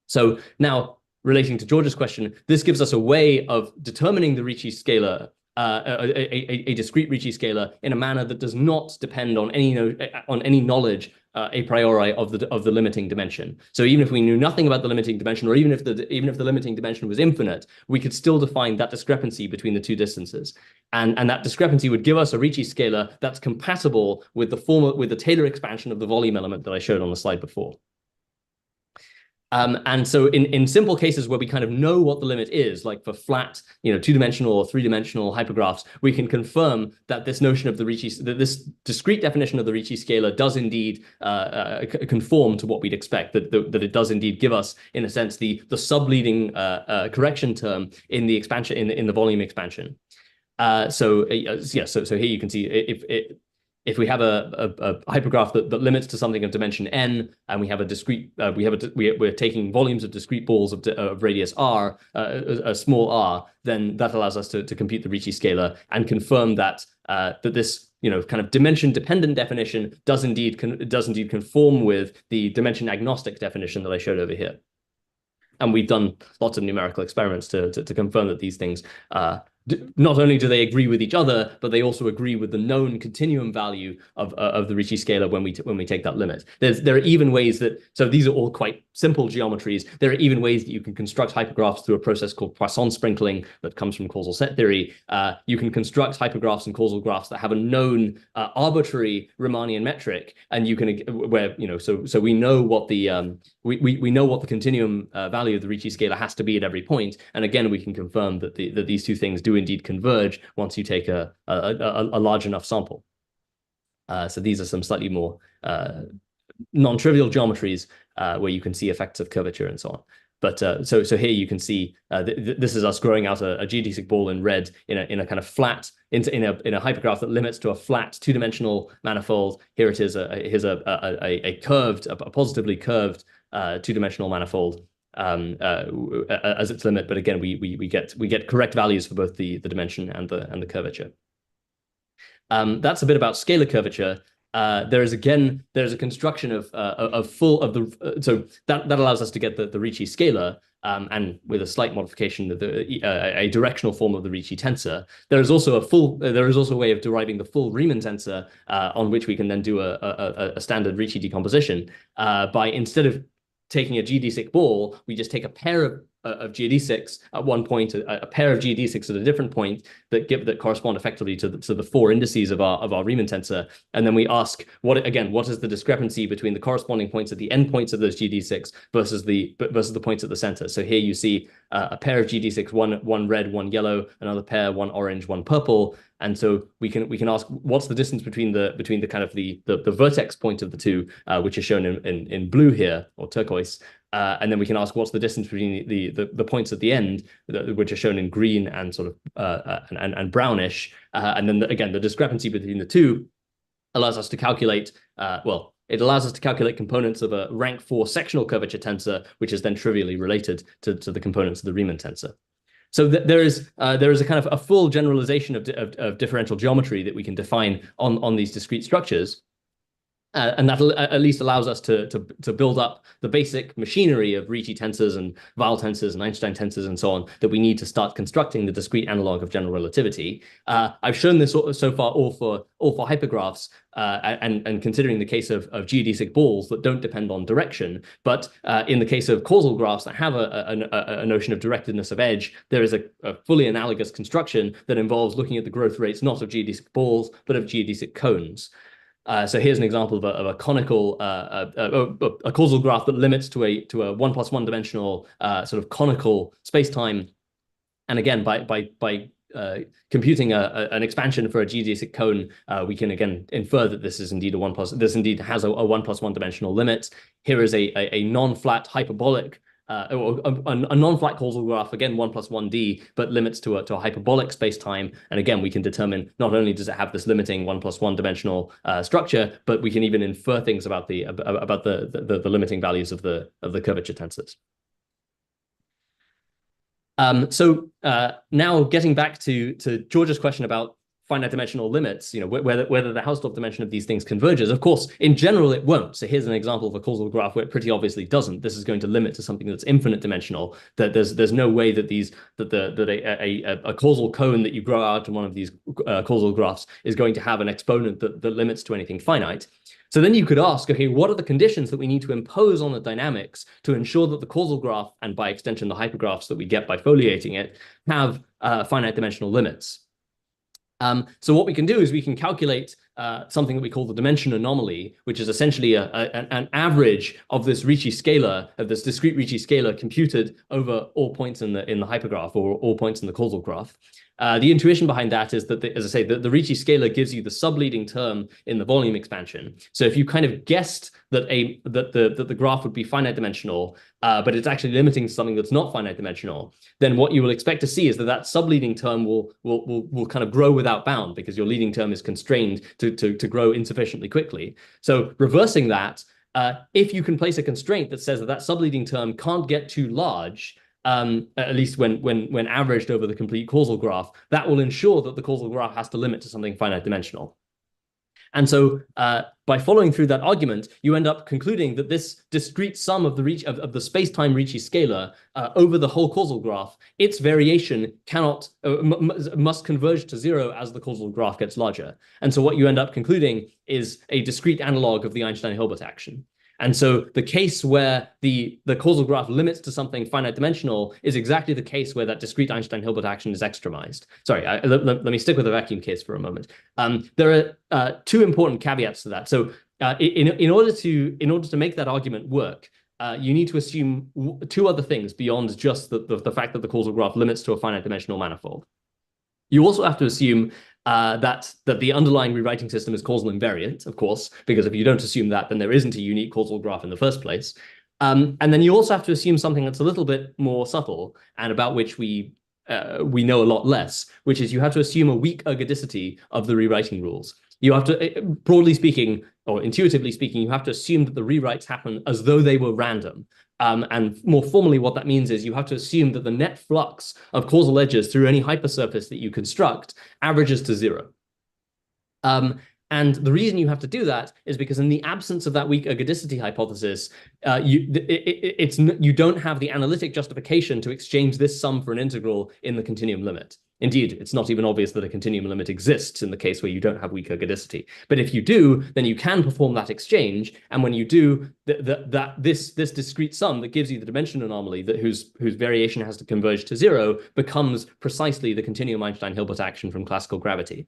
So now, relating to George's question, this gives us a way of determining the Ricci scalar, a discrete Ricci scalar, in a manner that does not depend on any knowledge a priori of the limiting dimension. So even if we knew nothing about the limiting dimension, or even if the limiting dimension was infinite, we could still define that discrepancy between the two distances, and that discrepancy would give us a Ricci scalar that's compatible with the Taylor expansion of the volume element that I showed on the slide before. And so in simple cases where we kind of know what the limit is, like for flat, two-dimensional or three-dimensional hypergraphs, we can confirm that this notion of this discrete definition of the Ricci scalar does indeed conform to what we'd expect, that it does indeed give us, in a sense, the subleading correction term in the expansion, in the volume expansion. So here you can see if we have a hypergraph that limits to something of dimension n, and we have a discrete, we're taking volumes of discrete balls of radius r, a small r, then that allows us to compute the Ricci scalar and confirm that this kind of dimension-dependent definition does indeed conform with the dimension-agnostic definition that I showed over here. And we've done lots of numerical experiments to confirm that these things not only do they agree with each other, but they also agree with the known continuum value of the Ricci scalar when we take that limit. There are even ways that, so these are all quite simple geometries. There are even ways that you can construct hypergraphs through a process called Poisson sprinkling that comes from causal set theory. You can construct hypergraphs and causal graphs that have a known arbitrary Riemannian metric, and you can so we know what the we know what the continuum value of the Ricci scalar has to be at every point, and again we can confirm that these two things do indeed converge once you take a large enough sample. So these are some slightly more non-trivial geometries where you can see effects of curvature and so on. But so here you can see this is us growing out a geodesic ball in red in a kind of flat in a hypergraph that limits to a flat two-dimensional manifold. Here it is. Here's a curved, a positively curved two-dimensional manifold as its limit, but again we get correct values for both the dimension and the curvature. That's a bit about scalar curvature. There's a construction so that allows us to get the Ricci scalar, and with a slight modification of a directional form of the Ricci tensor. There is also a way of deriving the full Riemann tensor on which we can then do a standard Ricci decomposition by, instead of taking a geodesic ball, we just take a pair of geodesics at one point, a pair of geodesics at a different point that correspond effectively to the four indices of our Riemann tensor, and then we ask what is the discrepancy between the corresponding points at the endpoints of those geodesics versus the points at the center. So here you see a pair of geodesics, one red, one yellow, another pair, one orange, one purple. And so we can ask what's the distance between the kind of the vertex point of the two, which is shown in blue here, or turquoise, and then we can ask what's the distance between the points at the end, which are shown in green and sort of and brownish, and then again the discrepancy between the two allows us to calculate it allows us to calculate components of a rank 4 sectional curvature tensor, which is then trivially related to the components of the Riemann tensor. So there is a kind of a full generalization of differential geometry that we can define on these discrete structures. And that at least allows us to build up the basic machinery of Ricci tensors and Weil tensors and Einstein tensors and so on that we need to start constructing the discrete analog of general relativity. I've shown this so far all for hypergraphs, and considering the case of geodesic balls that don't depend on direction, but in the case of causal graphs that have a notion of directedness of edge, there is a fully analogous construction that involves looking at the growth rates not of geodesic balls but of geodesic cones. So here's an example of a conical, a causal graph that limits to a 1+1 dimensional sort of conical spacetime. And again, by computing an expansion for a geodesic cone, we can again infer that this is indeed this indeed has a 1+1 dimensional limit. Here is a non-flat hyperbolic. A non-flat causal graph, again 1+1D, but limits to a hyperbolic space-time. And again, we can determine not only does it have this limiting 1+1 dimensional structure, but we can even infer things about the limiting values of the curvature tensors. So now getting back to George's question about finite dimensional limits, whether the Hausdorff dimension of these things converges. Of course, in general, it won't. So here's an example of a causal graph where it pretty obviously doesn't. This is going to limit to something that's infinite dimensional. That there's no way that a causal cone that you grow out in one of these causal graphs is going to have an exponent that limits to anything finite. So then you could ask, okay, what are the conditions that we need to impose on the dynamics to ensure that the causal graph, and by extension the hypergraphs that we get by foliating it, have finite dimensional limits? So what we can do is we can calculate something that we call the dimension anomaly, which is essentially an average of this Ricci scalar, of this discrete Ricci scalar computed over all points in the hypergraph or all points in the causal graph. The intuition behind that is that, as I say, the Ricci scalar gives you the subleading term in the volume expansion. So if you kind of guessed that the graph would be finite dimensional, but it's actually limiting to something that's not finite dimensional, then what you will expect to see is that subleading term will kind of grow without bound, because your leading term is constrained to grow insufficiently quickly. So reversing that, if you can place a constraint that says that subleading term can't get too large, at least when averaged over the complete causal graph, that will ensure that the causal graph has to limit to something finite dimensional. And so by following through that argument, you end up concluding that this discrete sum of the space-time Ricci scalar over the whole causal graph, its variation must converge to 0 as the causal graph gets larger. And so what you end up concluding is a discrete analog of the Einstein-Hilbert action. And so the case where the causal graph limits to something finite dimensional is exactly the case where that discrete Einstein-Hilbert action is extremized. Sorry, let me stick with the vacuum case for a moment. There are two important caveats to that. So in order to make that argument work, you need to assume two other things beyond just the fact that the causal graph limits to a finite dimensional manifold. You also have to assume that the underlying rewriting system is causal invariant, of course, because if you don't assume that, then there isn't a unique causal graph in the first place. And then you also have to assume something that's a little bit more subtle and about which we know a lot less, which is you have to assume a weak ergodicity of the rewriting rules. You have to, broadly speaking, or intuitively speaking, you have to assume that the rewrites happen as though they were random. And more formally, what that means is you have to assume that the net flux of causal edges through any hypersurface that you construct averages to 0. And the reason you have to do that is because in the absence of that weak ergodicity hypothesis, you don't have the analytic justification to exchange this sum for an integral in the continuum limit. Indeed, it's not even obvious that a continuum limit exists in the case where you don't have weak ergodicity. But if you do, then you can perform that exchange. And when you do, this discrete sum that gives you the dimension anomaly whose variation has to converge to 0 becomes precisely the continuum Einstein-Hilbert action from classical gravity.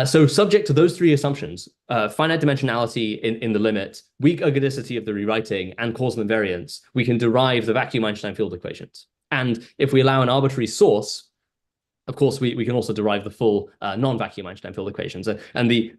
So subject to those three assumptions, finite dimensionality in the limit, weak ergodicity of the rewriting, and causal invariance, we can derive the vacuum Einstein field equations. And if we allow an arbitrary source, of course, we can also derive the full non-vacuum Einstein field equations. And the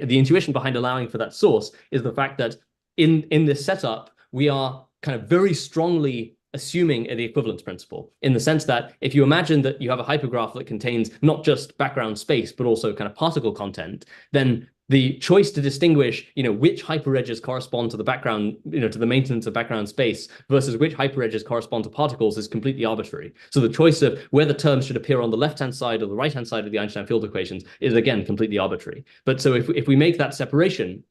intuition behind allowing for that source is the fact that in this setup, we are kind of very strongly assuming the equivalence principle, in the sense that if you imagine that you have a hypergraph that contains not just background space, but also kind of particle content, then the choice to distinguish, which hyperedges correspond to the background, to the maintenance of background space versus which hyperedges correspond to particles is completely arbitrary. So the choice of whether terms should appear on the left-hand side or the right-hand side of the Einstein field equations is, again, completely arbitrary. But so if we make that separation,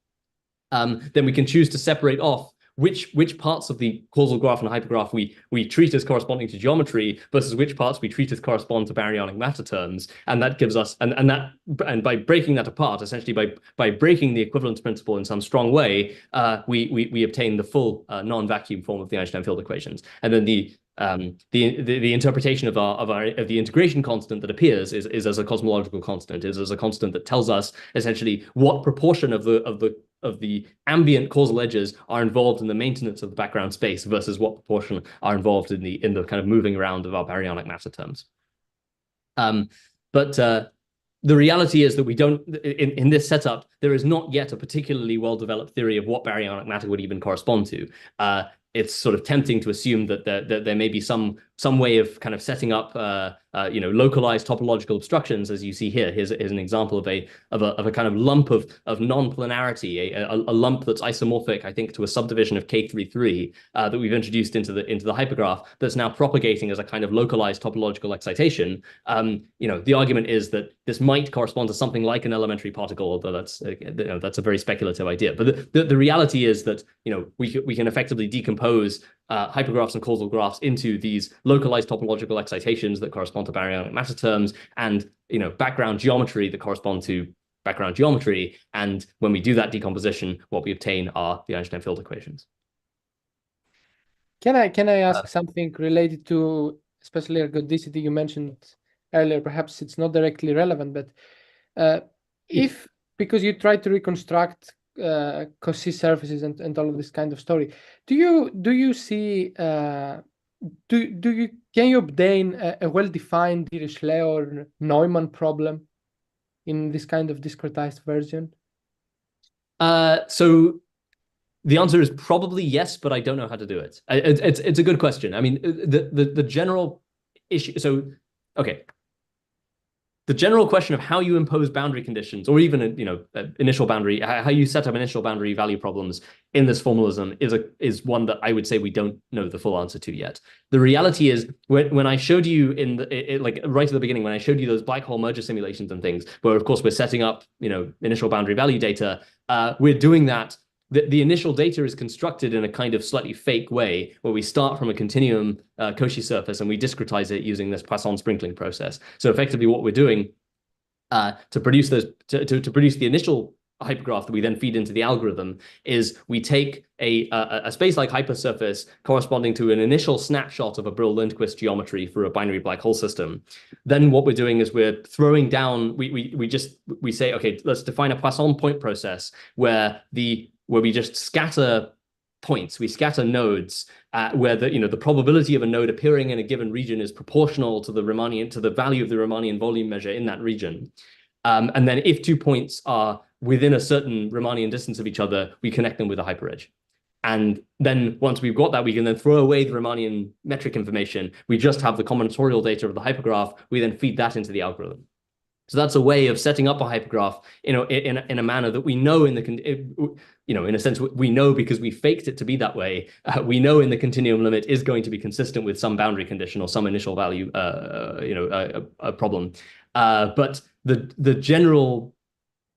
then we can choose to separate off which parts of the causal graph and hypergraph we treat as corresponding to geometry versus which parts we treat as correspond to baryonic matter terms, and that gives us and by breaking that apart, essentially by breaking the equivalence principle in some strong way, we obtain the full non-vacuum form of the Einstein field equations, and then the interpretation of the integration constant that appears is as a cosmological constant, is as a constant that tells us essentially what proportion of the ambient causal edges are involved in the maintenance of the background space versus what proportion are involved in the kind of moving around of our baryonic matter terms. But the reality is that we don't, in this setup, there is not yet a particularly well-developed theory of what baryonic matter would even correspond to. It's sort of tempting to assume that there may be some way of kind of setting up localized topological obstructions, as you see here. Here's an example of a kind of lump of non-planarity, a lump that's isomorphic, I think, to a subdivision of K33 that we've introduced into the hypergraph that's now propagating as a kind of localized topological excitation. The argument is that this might correspond to something like an elementary particle, although that's a very speculative idea. But the reality is that we can effectively decompose hypergraphs and causal graphs into these localized topological excitations that correspond to baryonic matter terms, and background geometry that correspond to background geometry. And when we do that decomposition, what we obtain are the Einstein field equations. Can I ask something related to especially ergodicity you mentioned earlier? Perhaps it's not directly relevant, but if, because you try to reconstruct Cauchy surfaces and all of this kind of story, do you see can you obtain a well-defined Dirichlet or Neumann problem in this kind of discretized version? So the answer is probably yes, but I don't know how to do it. It's a good question. I mean, the general issue. So okay. The general question of how you impose boundary conditions, or even initial boundary, how you set up initial boundary value problems in this formalism is one that I would say we don't know the full answer to yet. The reality is, when I showed you like right at the beginning, when I showed you those black hole merger simulations and things, where of course we're setting up initial boundary value data, we're doing that. The initial data is constructed in a kind of slightly fake way, where we start from a continuum Cauchy surface and we discretize it using this Poisson sprinkling process. So effectively, what we're doing to produce the initial hypergraph that we then feed into the algorithm is we take a space-like hypersurface corresponding to an initial snapshot of a Brill-Lindquist geometry for a binary black hole system. Then what we're doing is we're throwing down. We say, okay, let's define a Poisson point process where we just scatter points, we scatter nodes, where the probability of a node appearing in a given region is proportional to the value of the Riemannian volume measure in that region. And then if 2 points are within a certain Riemannian distance of each other, we connect them with a hyperedge. And then once we've got that, we can then throw away the Riemannian metric information. We just have the combinatorial data of the hypergraph. We then feed that into the algorithm. So that's a way of setting up a hypergraph, in a manner that we know in a sense, we know because we faked it to be that way. We know in the continuum limit is going to be consistent with some boundary condition or some initial value, problem. But the general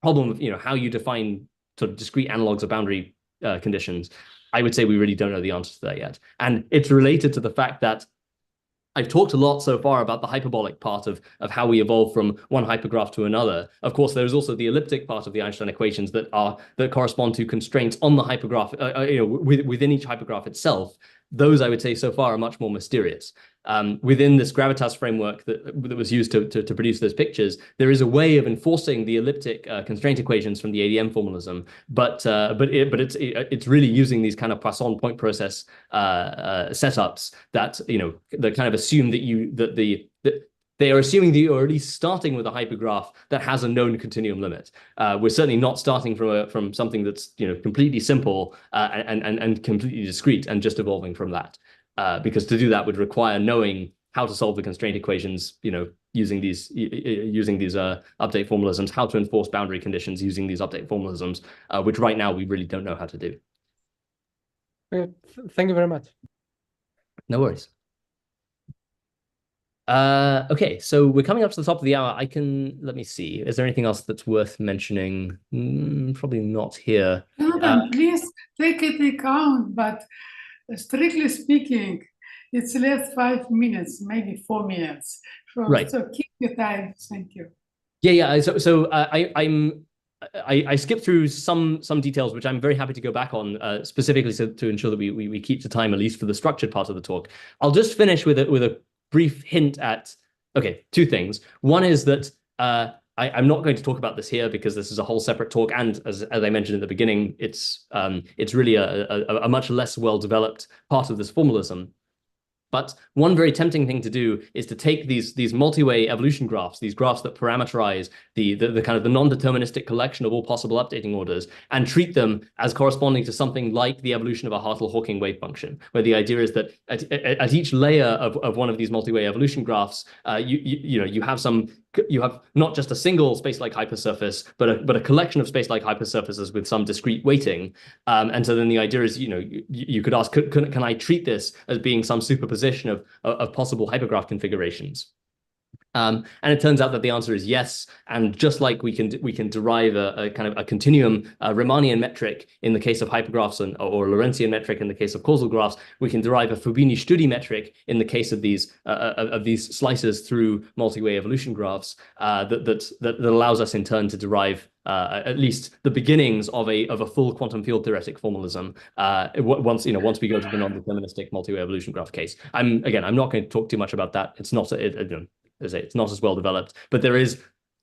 problem of how you define sort of discrete analogs of boundary conditions, I would say we really don't know the answer to that yet. And it's related to the fact that I've talked a lot so far about the hyperbolic part of how we evolve from one hypergraph to another. Of course, there's also the elliptic part of the Einstein equations that correspond to constraints on the hypergraph, within each hypergraph itself. Those, I would say, so far are much more mysterious. Within this gravitas framework that was used to produce those pictures, there is a way of enforcing the elliptic constraint equations from the ADM formalism, but it's really using these kind of Poisson point process setups that that kind of assume that they are assuming that you're already starting with a hypergraph that has a known continuum limit. We're certainly not starting from something that's completely simple and completely discrete and just evolving from that. Because to do that would require knowing how to solve the constraint equations, using these update formalisms, how to enforce boundary conditions using these update formalisms, which right now we really don't know how to do. Thank you very much. No worries. Okay, so we're coming up to the top of the hour. Let me see. Is there anything else that's worth mentioning? Probably not here. Please take into account, but strictly speaking, it's less 5 minutes, maybe 4 minutes. Right. So keep your time. Thank you. Yeah. So I skipped through some details, which I'm very happy to go back on, specifically to ensure that we keep the time, at least for the structured part of the talk. I'll just finish with a brief hint at, two things. One is that I'm not going to talk about this here because this is a whole separate talk, and as I mentioned at the beginning, it's really a much less well-developed part of this formalism. But one very tempting thing to do is to take these multi-way evolution graphs, these graphs that parameterize the kind of the non-deterministic collection of all possible updating orders, and treat them as corresponding to something like the evolution of a Hartle-Hawking wave function, where the idea is that at each layer of one of these multi-way evolution graphs, you have not just a single space-like hypersurface, but a collection of space-like hypersurfaces with some discrete weighting. And so then the idea is, you could ask, can I treat this as being some superposition of possible hypergraph configurations? And it turns out that the answer is yes. And just like we can derive a kind of a continuum Riemannian metric in the case of hypergraphs or Lorentzian metric in the case of causal graphs, we can derive a Fubini-Studi metric in the case of these slices through multi-way evolution graphs that allows us in turn to derive at least the beginnings of a full quantum field theoretic formalism once we go to the non-deterministic multi-way evolution graph case. I'm not going to talk too much about that. It's not it's not as well developed, but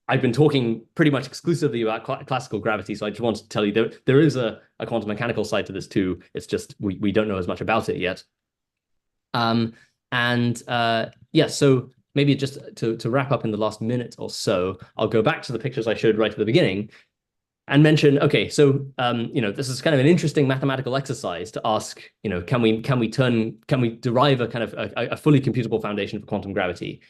I've been talking pretty much exclusively about classical gravity, so I just wanted to tell you there is a quantum mechanical side to this too. It's just we don't know as much about it yet. So maybe just to wrap up in the last minute or so, I'll go back to the pictures I showed right at the beginning and mention, this is kind of an interesting mathematical exercise to ask, can we derive a kind of a fully computable foundation for quantum gravity?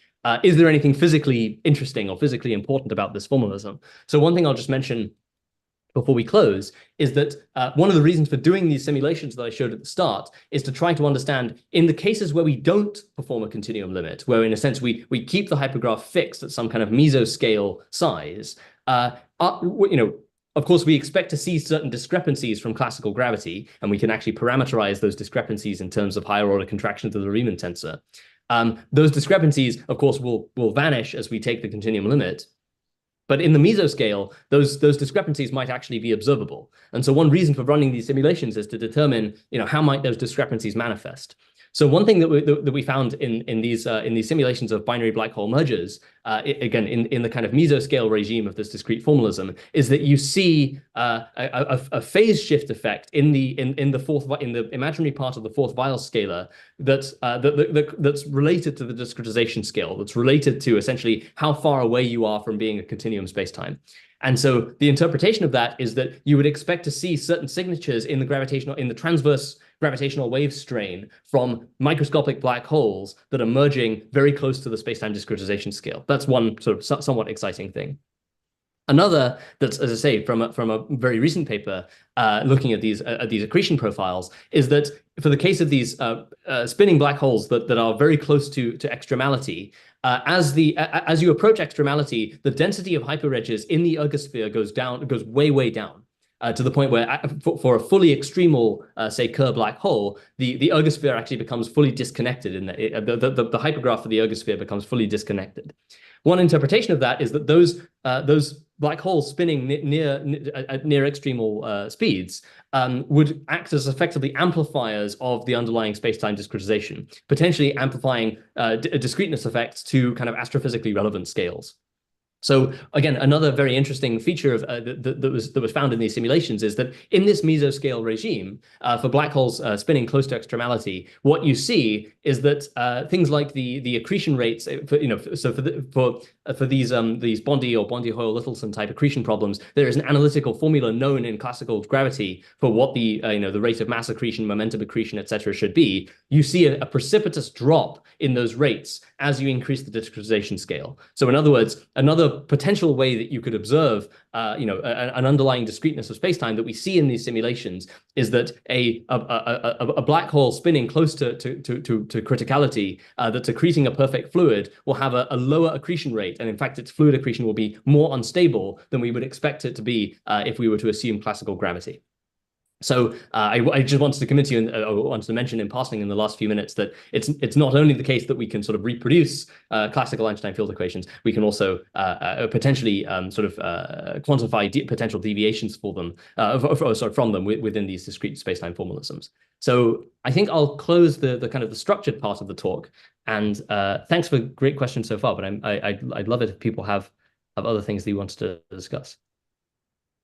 Is there anything physically interesting or physically important about this formalism? So one thing I'll just mention before we close is that one of the reasons for doing these simulations that I showed at the start is to try to understand, in the cases where we don't perform a continuum limit, where in a sense we keep the hypergraph fixed at some kind of mesoscale size, of course, we expect to see certain discrepancies from classical gravity, and we can actually parameterize those discrepancies in terms of higher order contractions of the Riemann tensor. Those discrepancies, of course, will vanish as we take the continuum limit. But in the mesoscale, those discrepancies might actually be observable. And so one reason for running these simulations is to determine, how might those discrepancies manifest. So one thing that we found in these simulations of binary black hole mergers, again in the kind of mesoscale regime of this discrete formalism, is that you see a phase shift effect in the imaginary part of the fourth Weil scalar that's related to the discretization scale, that's related to essentially how far away you are from being a continuum spacetime. And so the interpretation of that is that you would expect to see certain signatures in the transverse gravitational wave strain from microscopic black holes that are merging very close to the spacetime discretization scale. That's one sort of somewhat exciting thing. Another that's, as I say, from a very recent paper looking at these accretion profiles, is that for the case of these spinning black holes that are very close to extremality, as you approach extremality, the density of hyperedges in the ergosphere goes way, way down. to the point where for a fully extremal, say, Kerr black hole, the ergosphere actually becomes fully disconnected. In the hypergraph of the ergosphere becomes fully disconnected. One interpretation of that is that those black holes spinning near extremal speeds would act as effectively amplifiers of the underlying space-time discretization, potentially amplifying discreteness effects to kind of astrophysically relevant scales. So again, another very interesting feature of that was found in these simulations is that in this mesoscale regime, for black holes spinning close to extremality, what you see is that things like the accretion rates, for these Bondi or Bondi-Hoyle-Littleson type accretion problems, there is an analytical formula known in classical gravity for what the rate of mass accretion, momentum accretion, etc. should be. You see a precipitous drop in those rates as you increase the discretization scale. So in other words, another potential way that you could observe an underlying discreteness of spacetime that we see in these simulations is that a black hole spinning close to criticality that's accreting a perfect fluid will have a lower accretion rate, and in fact its fluid accretion will be more unstable than we would expect it to be if we were to assume classical gravity. So I just wanted to convince you, and I wanted to mention in passing in the last few minutes that it's not only the case that we can sort of reproduce classical Einstein field equations, we can also potentially quantify potential deviations for them, from them within these discrete spacetime formalisms. So I think I'll close the kind of the structured part of the talk. And thanks for great questions so far. But I'd love it if people have other things that you wanted to discuss.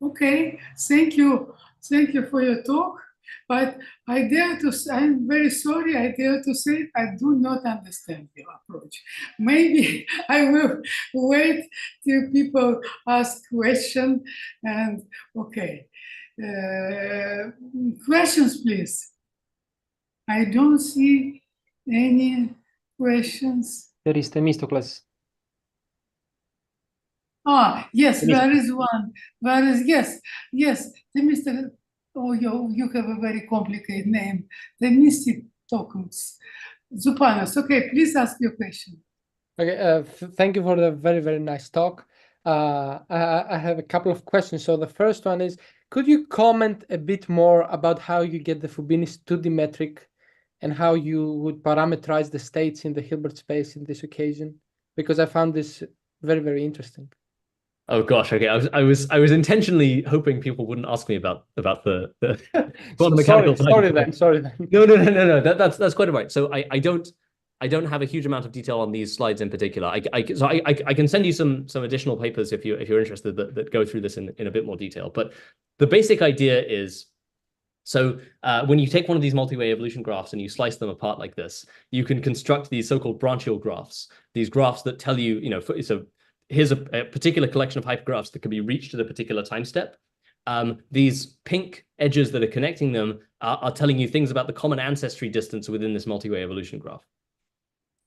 Okay, thank you. Thank you for your talk, but I'm very sorry, I dare to say I do not understand your approach. Maybe I will wait till people ask questions and okay. Questions, please. I don't see any questions. There is Themistocles. Ah, yes, there is one. Yes, Themistocles. Oh, you have a very complicated name. Themistocles. Zupanos. Okay, please ask your question. Okay, thank you for the very, very nice talk. I have a couple of questions. So the first one is, could you comment a bit more about how you get the Fubini's 2D metric and how you would parameterize the states in the Hilbert space in this occasion? Because I found this very, very interesting. Oh gosh, okay. I was intentionally hoping people wouldn't ask me about the quantum mechanical side. Sorry then. No. That's quite all right. So I don't have a huge amount of detail on these slides in particular. I can send you some additional papers if you're interested that go through this in a bit more detail. But the basic idea is, so when you take one of these multi-way evolution graphs and you slice them apart like this, you can construct these so-called branchial graphs. These graphs that tell you, so here's a particular collection of hypergraphs that can be reached at a particular time step. These pink edges that are connecting them are telling you things about the common ancestry distance within this multi-way evolution graph.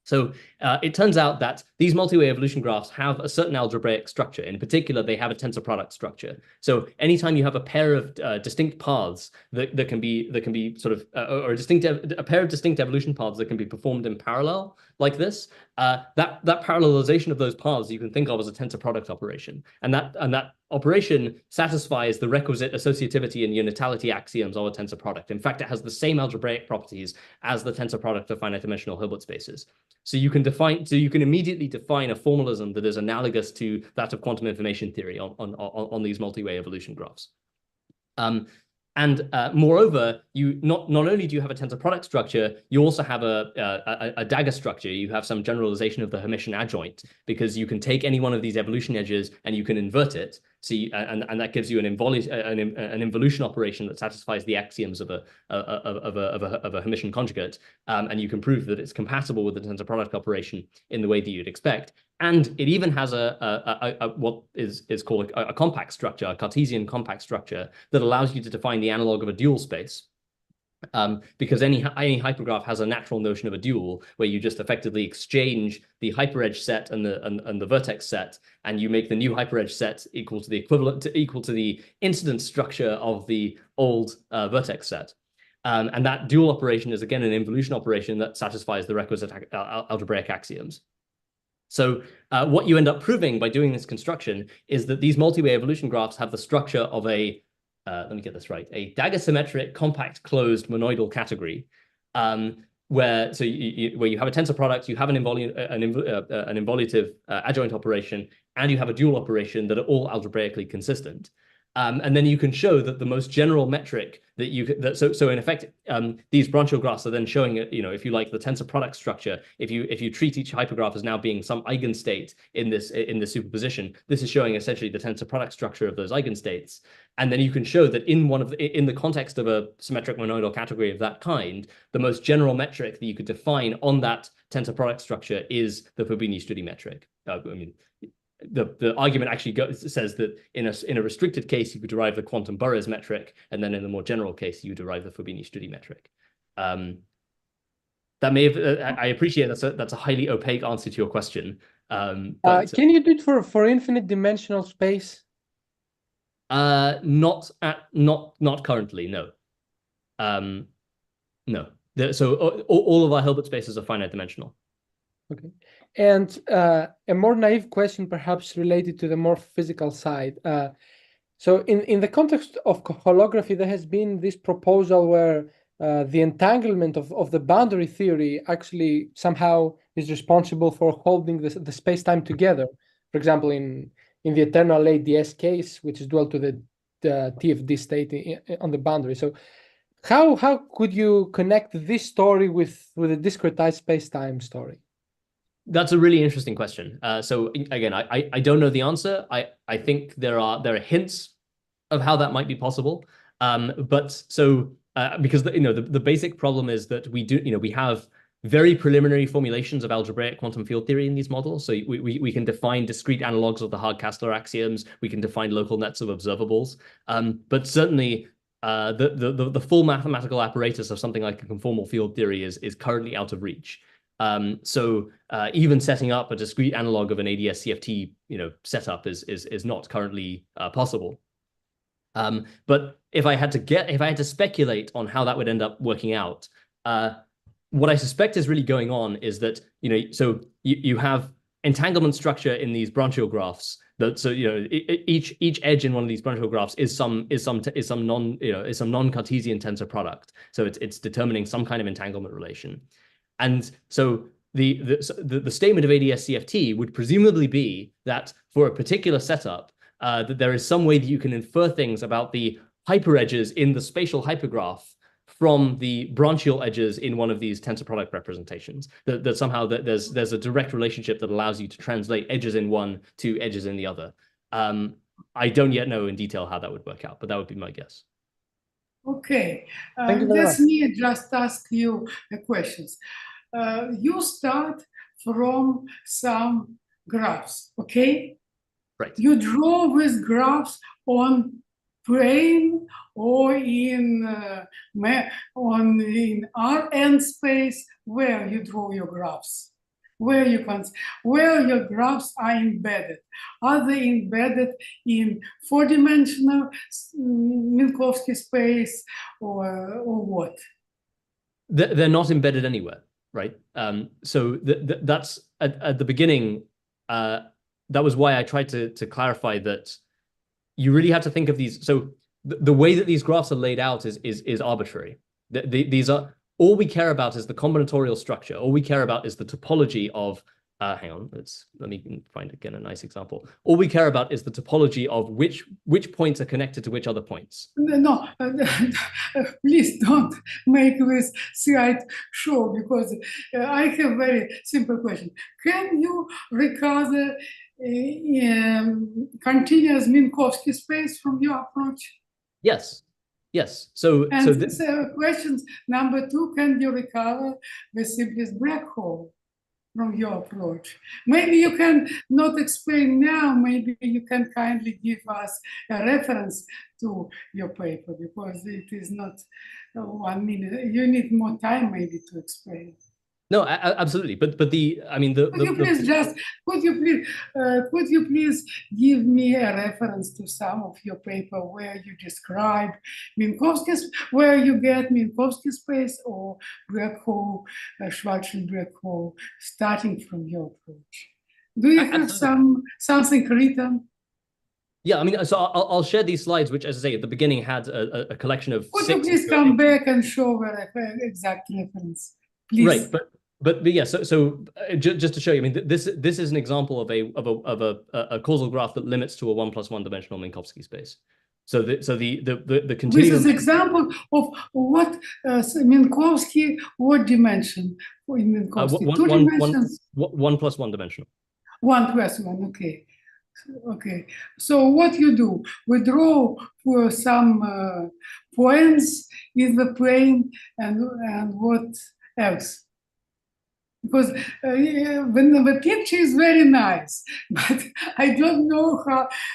So it turns out that these multi-way evolution graphs have a certain algebraic structure. In particular, they have a tensor product structure. So anytime you have a pair of distinct paths that can be sort of or a pair of distinct evolution paths that can be performed in parallel like this, that parallelization of those paths you can think of as a tensor product operation, and that operation satisfies the requisite associativity and unitality axioms of a tensor product. In fact, it has the same algebraic properties as the tensor product of finite dimensional Hilbert spaces. So you can immediately define a formalism that is analogous to that of quantum information theory on these multi-way evolution graphs. And moreover, you not only do you have a tensor product structure, you also have a dagger structure. You have some generalization of the Hermitian adjoint, because you can take any one of these evolution edges and you can invert it. So and that gives you an involution operation that satisfies the axioms of a Hermitian conjugate, and you can prove that it's compatible with the tensor product operation in the way that you'd expect. And it even has what is called a compact structure, a Cartesian compact structure that allows you to define the analog of a dual space. Because any hypergraph has a natural notion of a dual, where you just effectively exchange the hyperedge set and the vertex set, and you make the new hyperedge set equal to the incidence structure of the old vertex set. And that dual operation is again an involution operation that satisfies the requisite algebraic axioms. So what you end up proving by doing this construction is that these multi-way evolution graphs have the structure of a let me get this right, a dagger-symmetric, compact, closed monoidal category, where you have a tensor product, you have an involutive adjoint operation, and you have a dual operation that are all algebraically consistent. And then you can show that the most general metric that so in effect, these branchial graphs are then showing, if you like, the tensor product structure. If you treat each hypergraph as now being some eigenstate in this superposition, this is showing essentially the tensor product structure of those eigenstates. And then you can show that in the context of a symmetric monoidal category of that kind, the most general metric that you could define on that tensor product structure is the Fubini-Study metric. The argument actually says that in a restricted case, you could derive the quantum Burrows metric, and then in the more general case, you derive the Fubini-Study metric. That may have, I appreciate that's a highly opaque answer to your question. But, can you do it for infinite dimensional space? Not currently, no. No. So all of our Hilbert spaces are finite dimensional. Okay. And a more naive question, perhaps related to the more physical side. So in the context of holography, there has been this proposal where the entanglement of the boundary theory actually somehow is responsible for holding the space-time together. For example, in the eternal ADS case, which is dual to the TFD state on the boundary. So how could you connect this story with the discretized space-time story? That's a really interesting question. So again, I don't know the answer. I think there are hints of how that might be possible. Because the basic problem is that we have very preliminary formulations of algebraic quantum field theory in these models. So we can define discrete analogs of the Hard-Kastler axioms. We can define local nets of observables. But certainly the full mathematical apparatus of something like a conformal field theory is currently out of reach. So even setting up a discrete analog of an ADS CFT, setup is not currently possible. But if I had to speculate on how that would end up working out, what I suspect is really going on is that so you have entanglement structure in these branchial graphs. Each edge in one of these branchial graphs is some non-Cartesian tensor product. So it's determining some kind of entanglement relation. And so the statement of ADS CFT would presumably be that for a particular setup, that there is some way that you can infer things about the hyperedges in the spatial hypergraph from the branchial edges in one of these tensor product representations. That somehow there's a direct relationship that allows you to translate edges in one to edges in the other. I don't yet know in detail how that would work out, but that would be my guess. Okay, Thank you very let much. me just ask you the questions. You start from some graphs, okay? Right. You draw with graphs on plane or in Rn space, where you draw your graphs, where your graphs are embedded. Are they embedded in four-dimensional Minkowski space or what? They're not embedded anywhere, right? So that's at the beginning. That was why I tried to clarify that you really have to think of these. So the way that these graphs are laid out is arbitrary. These are, all we care about is the combinatorial structure. All we care about is the topology of, hang on, let me find again a nice example. All we care about is the topology of which points are connected to which other points. No, please don't make this slide show, because I have very simple question. Can you recover continuous Minkowski space from your approach? Yes. So questions number 2, can you recover the simplest black hole from your approach? Maybe you can not explain now, maybe you can kindly give us a reference to your paper, because it is not 1 minute. You need more time maybe to explain. No, absolutely. But could you please give me a reference to some of your paper where you describe Minkowski, where you get Minkowski space or black hole, Schwarzschild black hole, starting from your approach? Do you have something written? Yeah, I mean, so I'll share these slides, which, as I say, at the beginning had a collection of Could you 6. please come back and show where exact reference, please? Right, but yeah, so just to show you, I mean, this is an example of a causal graph that limits to a 1 + 1 dimensional Minkowski space. So the continuum. This is example of what Minkowski, what dimension in Minkowski? 2 dimensions. 1 + 1 dimensional. 1 + 1. Okay. Okay. So what you do? We draw for some points in the plane, and what else? Because when the picture is very nice, but I don't know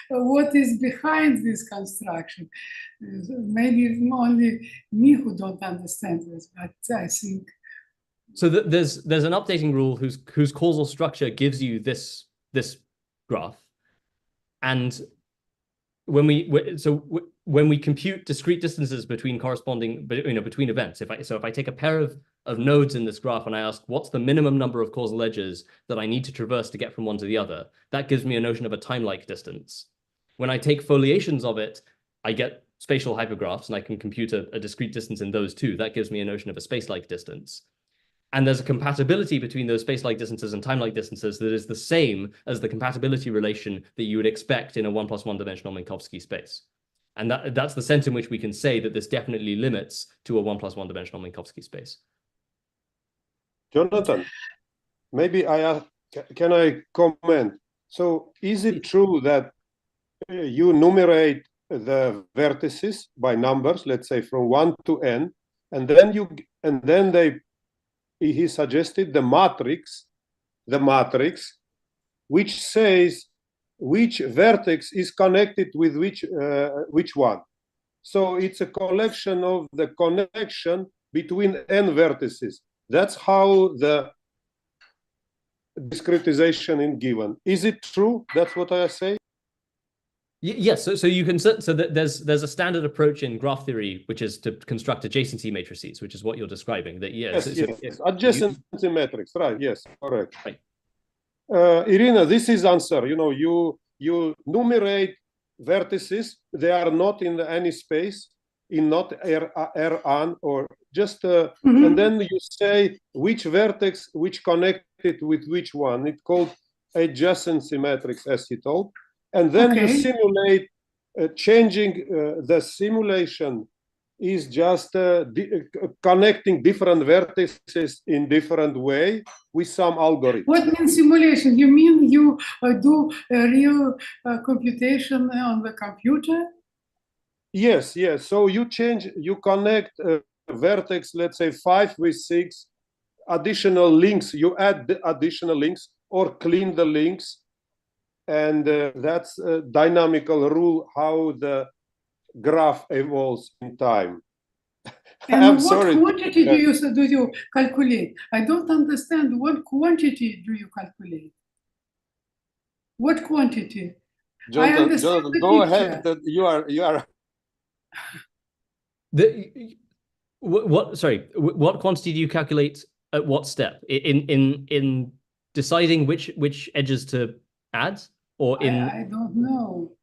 what is behind this construction. Maybe only me who don't understand this, but I think. So there's an updating rule whose causal structure gives you this graph, and when we compute discrete distances between between events, if I take a pair of nodes in this graph and I ask what's the minimum number of causal edges that I need to traverse to get from one to the other, that gives me a notion of a time-like distance. When I take foliations of it, I get spatial hypergraphs, and I can compute a discrete distance in those too. That gives me a notion of a space-like distance. And there's a compatibility between those space-like distances and time-like distances that is the same as the compatibility relation that you would expect in a 1 + 1 dimensional Minkowski space. And that's the sense in which we can say that this definitely limits to a 1 + 1 dimensional Minkowski space. Jonathan, maybe can I comment? So is it true that you numerate the vertices by numbers, let's say from 1 to n, and then he suggested the matrix, which says which vertex is connected with which one. So it's a collection of the connection between n vertices. That's how the discretization is given. Is it true? That's what I say. Yes, so you can there's a standard approach in graph theory, which is to construct adjacency matrices, which is what you're describing. That yes, adjacency matrix, right? Yes, correct. Right. Irina, this is answer. You numerate vertices; they are not in any space, in not R1 or just, and then you say which vertex which connected with which one. It's called adjacency matrix, as he told. And then you simulate, changing the simulation is just connecting different vertices in different way with some algorithm. What means simulation? You mean you do a real computation on the computer? Yes. So you connect vertex, let's say 5 with 6, additional links, you add the additional links or clean the links. And that's a dynamical rule how the graph evolves in time. And what quantity do you calculate? I don't understand. What quantity do you calculate? What quantity? Jonathan, go ahead. You are. What quantity do you calculate at what step in deciding which edges to add? Or in I don't know.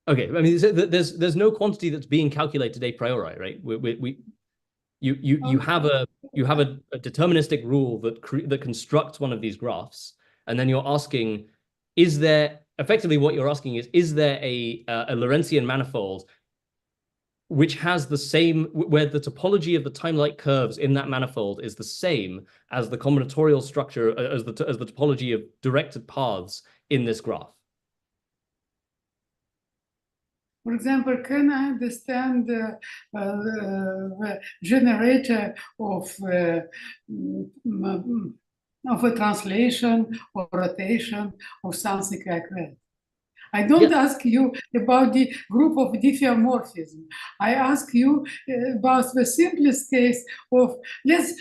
Okay, I mean, there's no quantity that's being calculated a priori, right? You have a deterministic rule that constructs one of these graphs, and then you're asking, is there effectively what you're asking is there a Lorentzian manifold which has the same, where the topology of the time-like curves in that manifold is the same as the combinatorial structure, as the topology of directed paths in this graph. For example, can I understand the generator of a translation or rotation or something like that? I don't ask you about the group of diffeomorphism. I ask you about the simplest case of, let's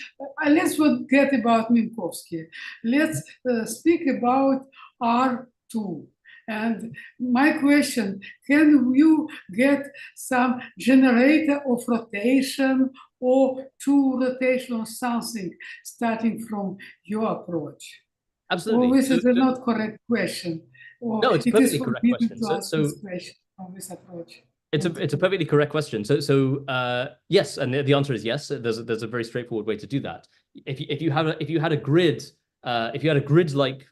forget about Minkowski. Let's speak about R2. And my question, can you get some generator of rotation or two rotation or something starting from your approach? Absolutely. Or this is not correct question. Or no, it's a it is perfectly correct forbidden question. to ask this question from this approach. It's a perfectly correct question. Yes, and the answer is yes. There's a very straightforward way to do that. If you had a grid like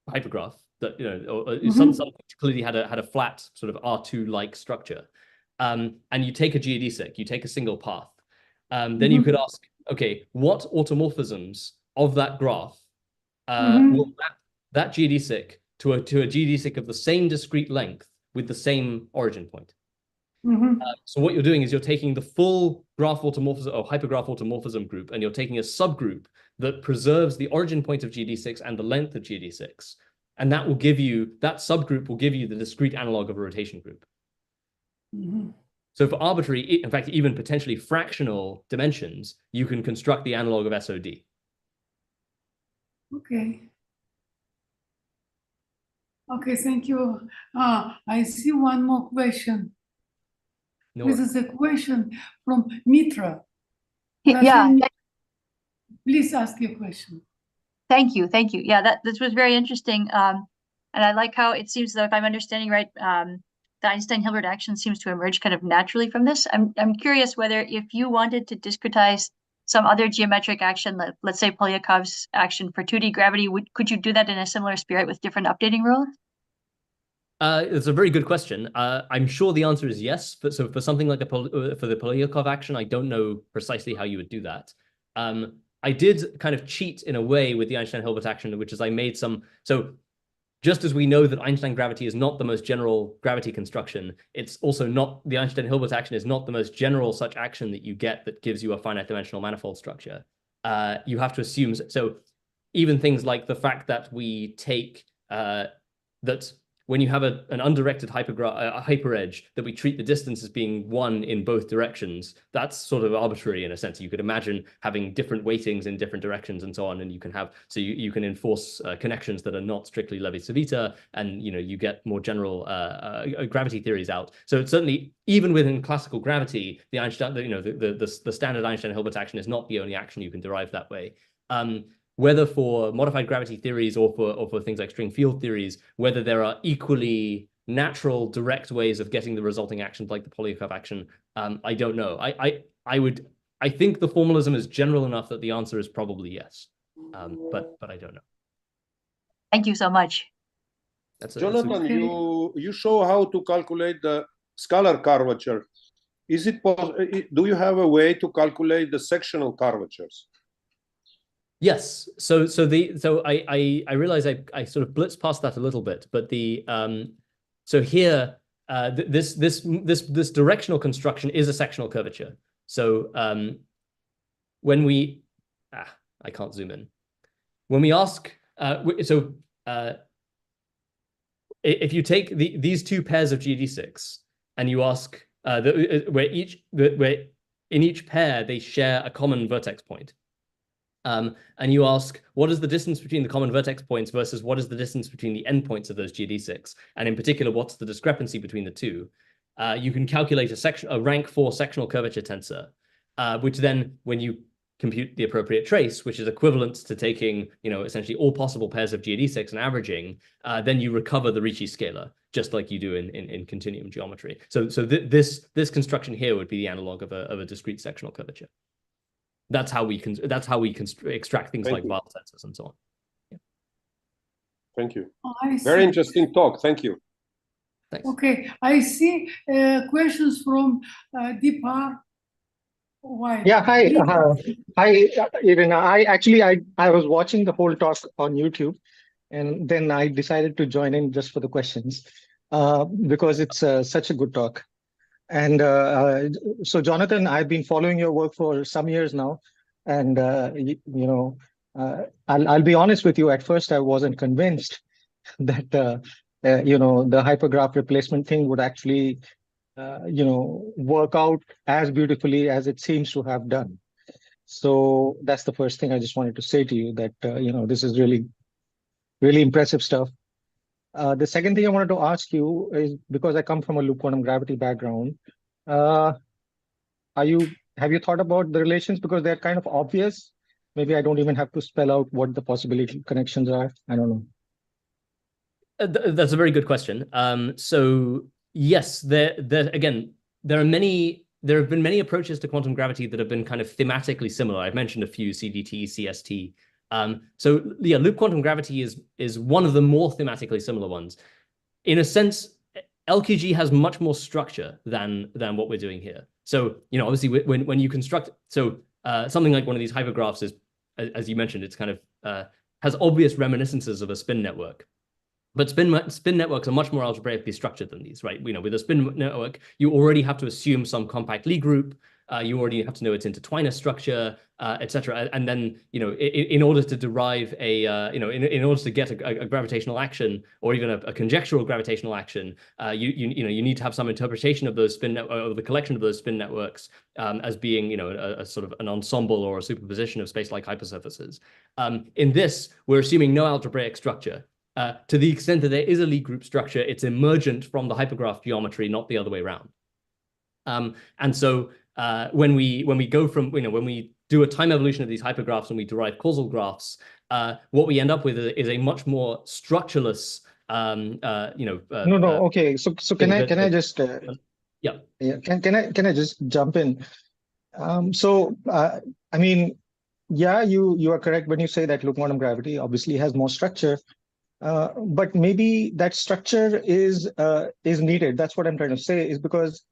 hypergraph that or some clearly had a flat sort of R2 like structure, and you take a geodesic, you take a single path, then you could ask, okay, what automorphisms of that graph will that geodesic to a geodesic of the same discrete length with the same origin point? So what you're doing is you're taking the full graph automorphism or hypergraph automorphism group, and you're taking a subgroup that preserves the origin point of GD6 and the length of GD6. And that subgroup will give you the discrete analog of a rotation group. So for arbitrary, in fact, even potentially fractional dimensions, you can construct the analog of SOD. Okay. Okay, thank you. I see one more question. No This worries. is a question from Mitra. Yeah. Please ask your question. Thank you. Thank you. Yeah, this was very interesting. And I like how it seems that if I'm understanding right, the Einstein-Hilbert action seems to emerge kind of naturally from this. I'm curious whether if you wanted to discretize some other geometric action, let's say Polyakov's action for 2D gravity, could you do that in a similar spirit with different updating rules? It's a very good question. I'm sure the answer is yes. But so for something like for the Polyakov action, I don't know precisely how you would do that. I did kind of cheat in a way with the Einstein-Hilbert action, which is I made some. So just as we know that Einstein gravity is not the most general gravity construction, it's also not, the Einstein-Hilbert action is not the most general such action that you get that gives you a finite dimensional manifold structure. You have to assume, so even things like the fact that we take, that when you have an undirected hyperedge, that we treat the distance as being one in both directions, that's sort of arbitrary in a sense. You could imagine having different weightings in different directions and so on, and you can have, so you can enforce connections that are not strictly Levi-Civita, and you get more general gravity theories out. So it's certainly, even within classical gravity, the Einstein, the standard Einstein-Hilbert action is not the only action you can derive that way. Whether for modified gravity theories or for things like string field theories, whether there are equally natural, direct ways of getting the resulting actions like the Polyakov action, I don't know. I think the formalism is general enough that the answer is probably yes, but I don't know. Thank you so much. Jonathan, you show how to calculate the scalar curvature. Is it do you have a way to calculate the sectional curvatures? Yes. So I realize I sort of blitzed past that a little bit, but so here this directional construction is a sectional curvature. So when we I can't zoom in. When we ask if you take these two pairs of GD6 and you ask where in each pair they share a common vertex point. And you ask, what is the distance between the common vertex points versus what is the distance between the endpoints of those GD6? And in particular, what's the discrepancy between the two? You can calculate a rank 4 sectional curvature tensor, which then, when you compute the appropriate trace, which is equivalent to taking, essentially all possible pairs of GD6 and averaging, then you recover the Ricci scalar, just like you do in continuum geometry. So this construction here would be the analog of a discrete sectional curvature. That's how we extract things like Weil tensors and so on. Yeah. Thank you. Oh, very interesting talk. Thank you. Thanks. Okay, I see questions from Deepa. Why? Yeah, hi, hi, Irina. I was watching the whole talk on YouTube, and then I decided to join in just for the questions because it's such a good talk. And so, Jonathan, I've been following your work for some years now, and I'll be honest with you. At first, I wasn't convinced that the hypergraph replacement thing would actually work out as beautifully as it seems to have done. So that's the first thing I just wanted to say to you, that this is really, really impressive stuff. The second thing I wanted to ask you is, because I come from a loop quantum gravity background, have you thought about the relations, because they're kind of obvious, Maybe I don't even have to spell out what the possibility connections are. I don't know. That's a very good question. So yes, there have been many approaches to quantum gravity that have been kind of thematically similar. I've mentioned a few: CDT, CST. So yeah, loop quantum gravity is one of the more thematically similar ones. In a sense, LQG has much more structure than what we're doing here. So obviously when you construct something like one of these hypergraphs is, as you mentioned, it's kind of has obvious reminiscences of a spin network. But spin networks are much more algebraically structured than these, right? With a spin network, you already have to assume some compact Lie group. You already have to know its intertwiner structure, etc. And then, in order to derive in order to get a gravitational action or even a conjectural gravitational action, you need to have some interpretation of those or the collection of those spin networks as being, a sort of an ensemble or a superposition of space-like hypersurfaces. In this, we're assuming no algebraic structure. To the extent that there is a Lie group structure, it's emergent from the hypergraph geometry, not the other way around. And so when we go from, when we do a time evolution of these hypergraphs and we derive causal graphs, what we end up with is a much more structureless, Okay. So can I just yeah. Can I just jump in? I mean, yeah, you are correct when you say that loop quantum gravity obviously has more structure. But maybe that structure is needed. That's what I'm trying to say, is because,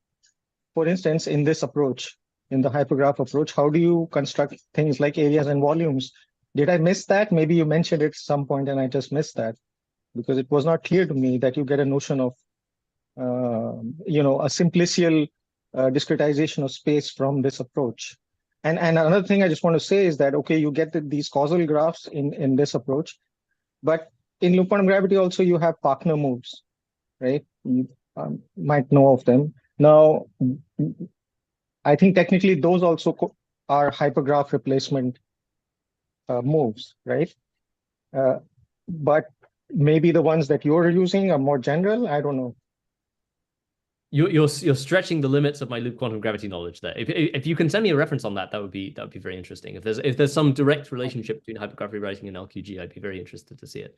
for instance, in this approach, in the hypergraph approach, how do you construct things like areas and volumes? Did I miss that? Maybe you mentioned it at some point and I just missed that, because it was not clear to me that you get a notion of, a simplicial discretization of space from this approach. And another thing I just want to say is that, okay, you get these causal graphs in this approach, but in loop quantum gravity also you have Parkner moves, right? You might know of them. Now, I think technically those also are hypergraph replacement moves, right? But maybe the ones that you're using are more general. I don't know. You're stretching the limits of my loop quantum gravity knowledge there. If you can send me a reference on that, that would be very interesting. If there's some direct relationship between hypergraph rewriting and LQG, I'd be very interested to see it.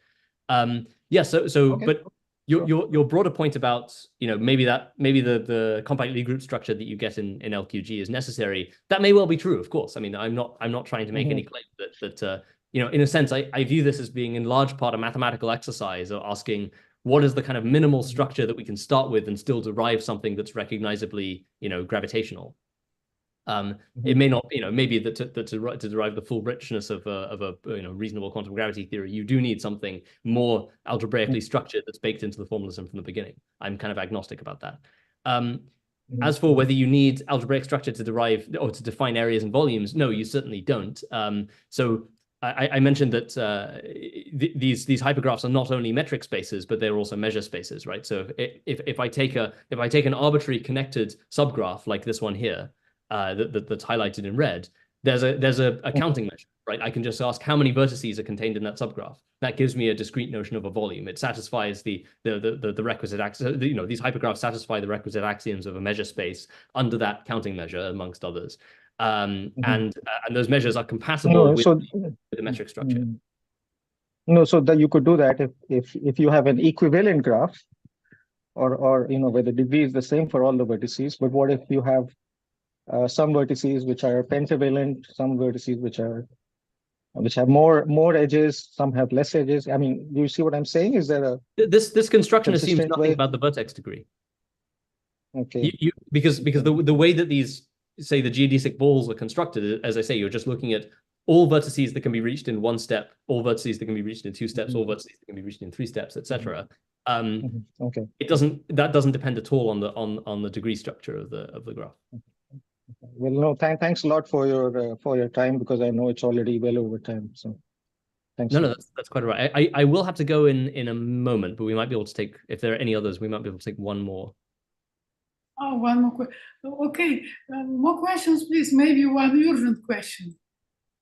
Okay. But your broader point about maybe the compact Lie group structure that you get in LQG is necessary. That may well be true, of course. I mean, I'm not trying to make any claim that in a sense I view this as being in large part a mathematical exercise of asking what is the kind of minimal structure that we can start with and still derive something that's recognizably gravitational. It may not, maybe that to derive the full richness of a reasonable quantum gravity theory, you do need something more algebraically structured that's baked into the formalism from the beginning. I'm kind of agnostic about that. As for whether you need algebraic structure to derive or to define areas and volumes, no, you certainly don't. So I mentioned that these hypergraphs are not only metric spaces, but they're also measure spaces, right? So if I take an arbitrary connected subgraph like this one here, that's highlighted in red, there's a counting measure, right? I can just ask how many vertices are contained in that subgraph. That gives me a discrete notion of a volume. It satisfies the requisite these hypergraphs satisfy the requisite axioms of a measure space under that counting measure, amongst others. And those measures are compatible with the metric structure. No, so that you could do that if you have an equivalent graph, or where the degree is the same for all the vertices. But what if you have some vertices which are pentavalent, some vertices which have more edges, some have less edges? I mean, do you see what I'm saying? Is there this construction assumes consistent nothing way? about the vertex degree? Okay. Because the way that these, say, the geodesic balls are constructed, as I say, you're just looking at all vertices that can be reached in one step, all vertices that can be reached in two steps, all vertices that can be reached in three steps, etc. Okay. That doesn't depend at all on the degree structure of the graph. Well, no, thanks a lot for your time, because I know it's already well over time. So thanks. No, that's quite all right. I will have to go in a moment, but we might be able to take, if there are any others, we might be able to take one more. Oh, one more question. Okay, more questions, please. Maybe one urgent question.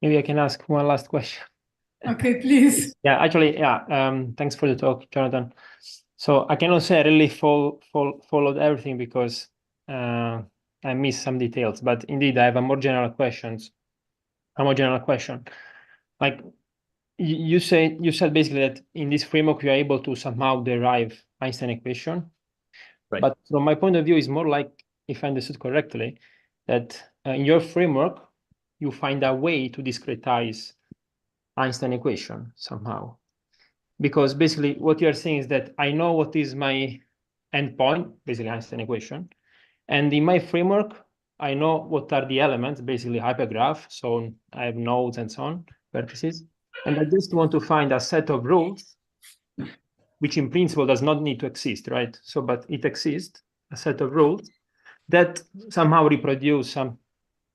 Maybe I can ask one last question. Okay, please. Yeah, actually, yeah. Thanks for the talk, Jonathan. So I cannot say I really followed everything, because I missed some details. But indeed, I have a more general question. like you said basically that in this framework, you are able to somehow derive Einstein equation. Right. But from my point of view, it's more like, if I understood correctly, that in your framework, you find a way to discretize Einstein equation somehow. Because basically what you are saying is that I know what is my endpoint, basically Einstein equation. And in my framework, I know what are the elements, basically hypergraph. So I have nodes and so on, vertices. And I just want to find a set of rules, which in principle does not need to exist, right? So, but it exists, a set of rules that somehow reproduce some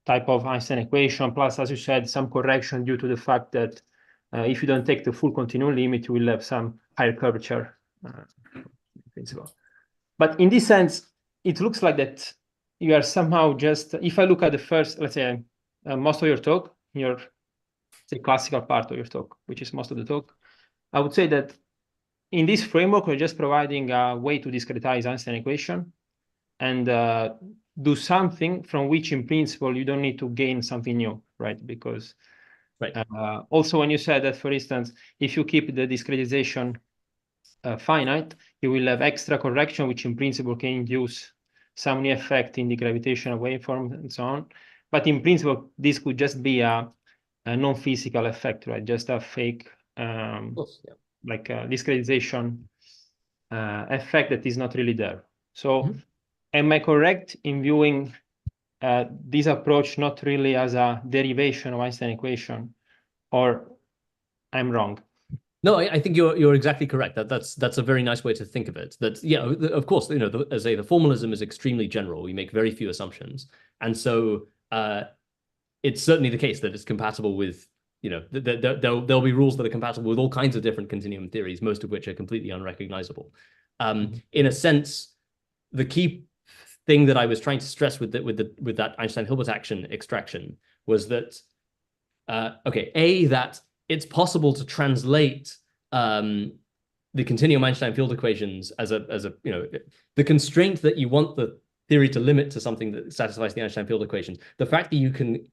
type of Einstein equation, plus, as you said, some correction due to the fact that if you don't take the full continuum limit, you will have some higher curvature principle. But in this sense, it looks like that you are somehow just, if I look at the first, let's say, most of your talk, your say classical part of your talk, which is most of the talk, I would say that in this framework, we're just providing a way to discretize Einstein equation and do something from which, in principle, you don't need to gain something new, right? Because also when you said that, for instance, if you keep the discretization finite, you will have extra correction, which in principle can induce some new effect in the gravitational waveform and so on. But in principle, this could just be a non-physical effect, right? Just a fake, like a discretization effect that is not really there. So am I correct in viewing this approach not really as a derivation of Einstein equation, or I'm wrong? No, I think you're exactly correct. That's a very nice way to think of it. That of course, as the formalism is extremely general. We make very few assumptions, and so it's certainly the case that it's compatible with there'll be rules that are compatible with all kinds of different continuum theories, most of which are completely unrecognizable. In a sense, the key thing that I was trying to stress with that Einstein-Hilbert action extraction was that that it's possible to translate the continuum Einstein field equations as a the constraint that you want the theory to limit to something that satisfies the Einstein field equations. The fact that you can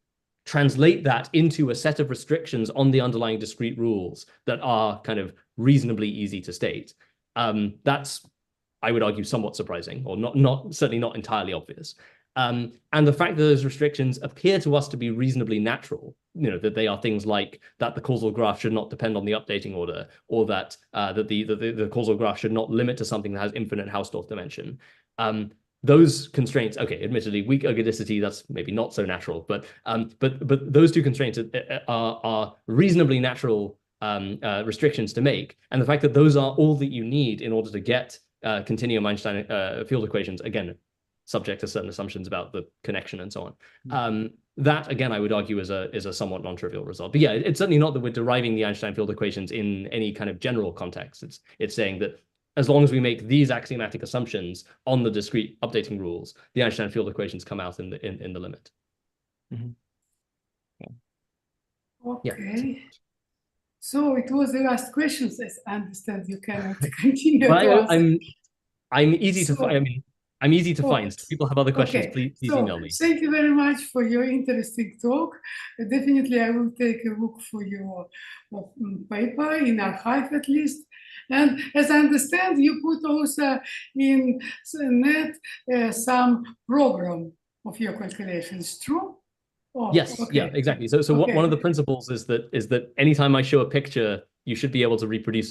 translate that into a set of restrictions on the underlying discrete rules that are kind of reasonably easy to state. That's, I would argue, somewhat surprising, or certainly not entirely obvious. And the fact that those restrictions appear to us to be reasonably natural, that they are things like that the causal graph should not depend on the updating order, or that the causal graph should not limit to something that has infinite Hausdorff dimension. Those constraints, okay, admittedly, weak ergodicity, that's maybe not so natural, but those two constraints are reasonably natural restrictions to make. And the fact that those are all that you need in order to get continuum Einstein field equations, again, subject to certain assumptions about the connection and so on. That, again, I would argue is a somewhat non-trivial result. But yeah, it's certainly not that we're deriving the Einstein field equations in any kind of general context. It's saying that as long as we make these axiomatic assumptions on the discrete updating rules, the Einstein field equations come out in the limit. Okay. So it was the last question. As I understand, you cannot continue. Well, I'm easy to find. I mean, I'm easy to find. So if people have other questions, please email me. Thank you very much for your interesting talk. Definitely, I will take a look for your paper in archive at least. And as I understand, you put also in net some program of your calculations. True? Yes. Okay. Yeah. Exactly. So one of the principles is that anytime I show a picture, you should be able to reproduce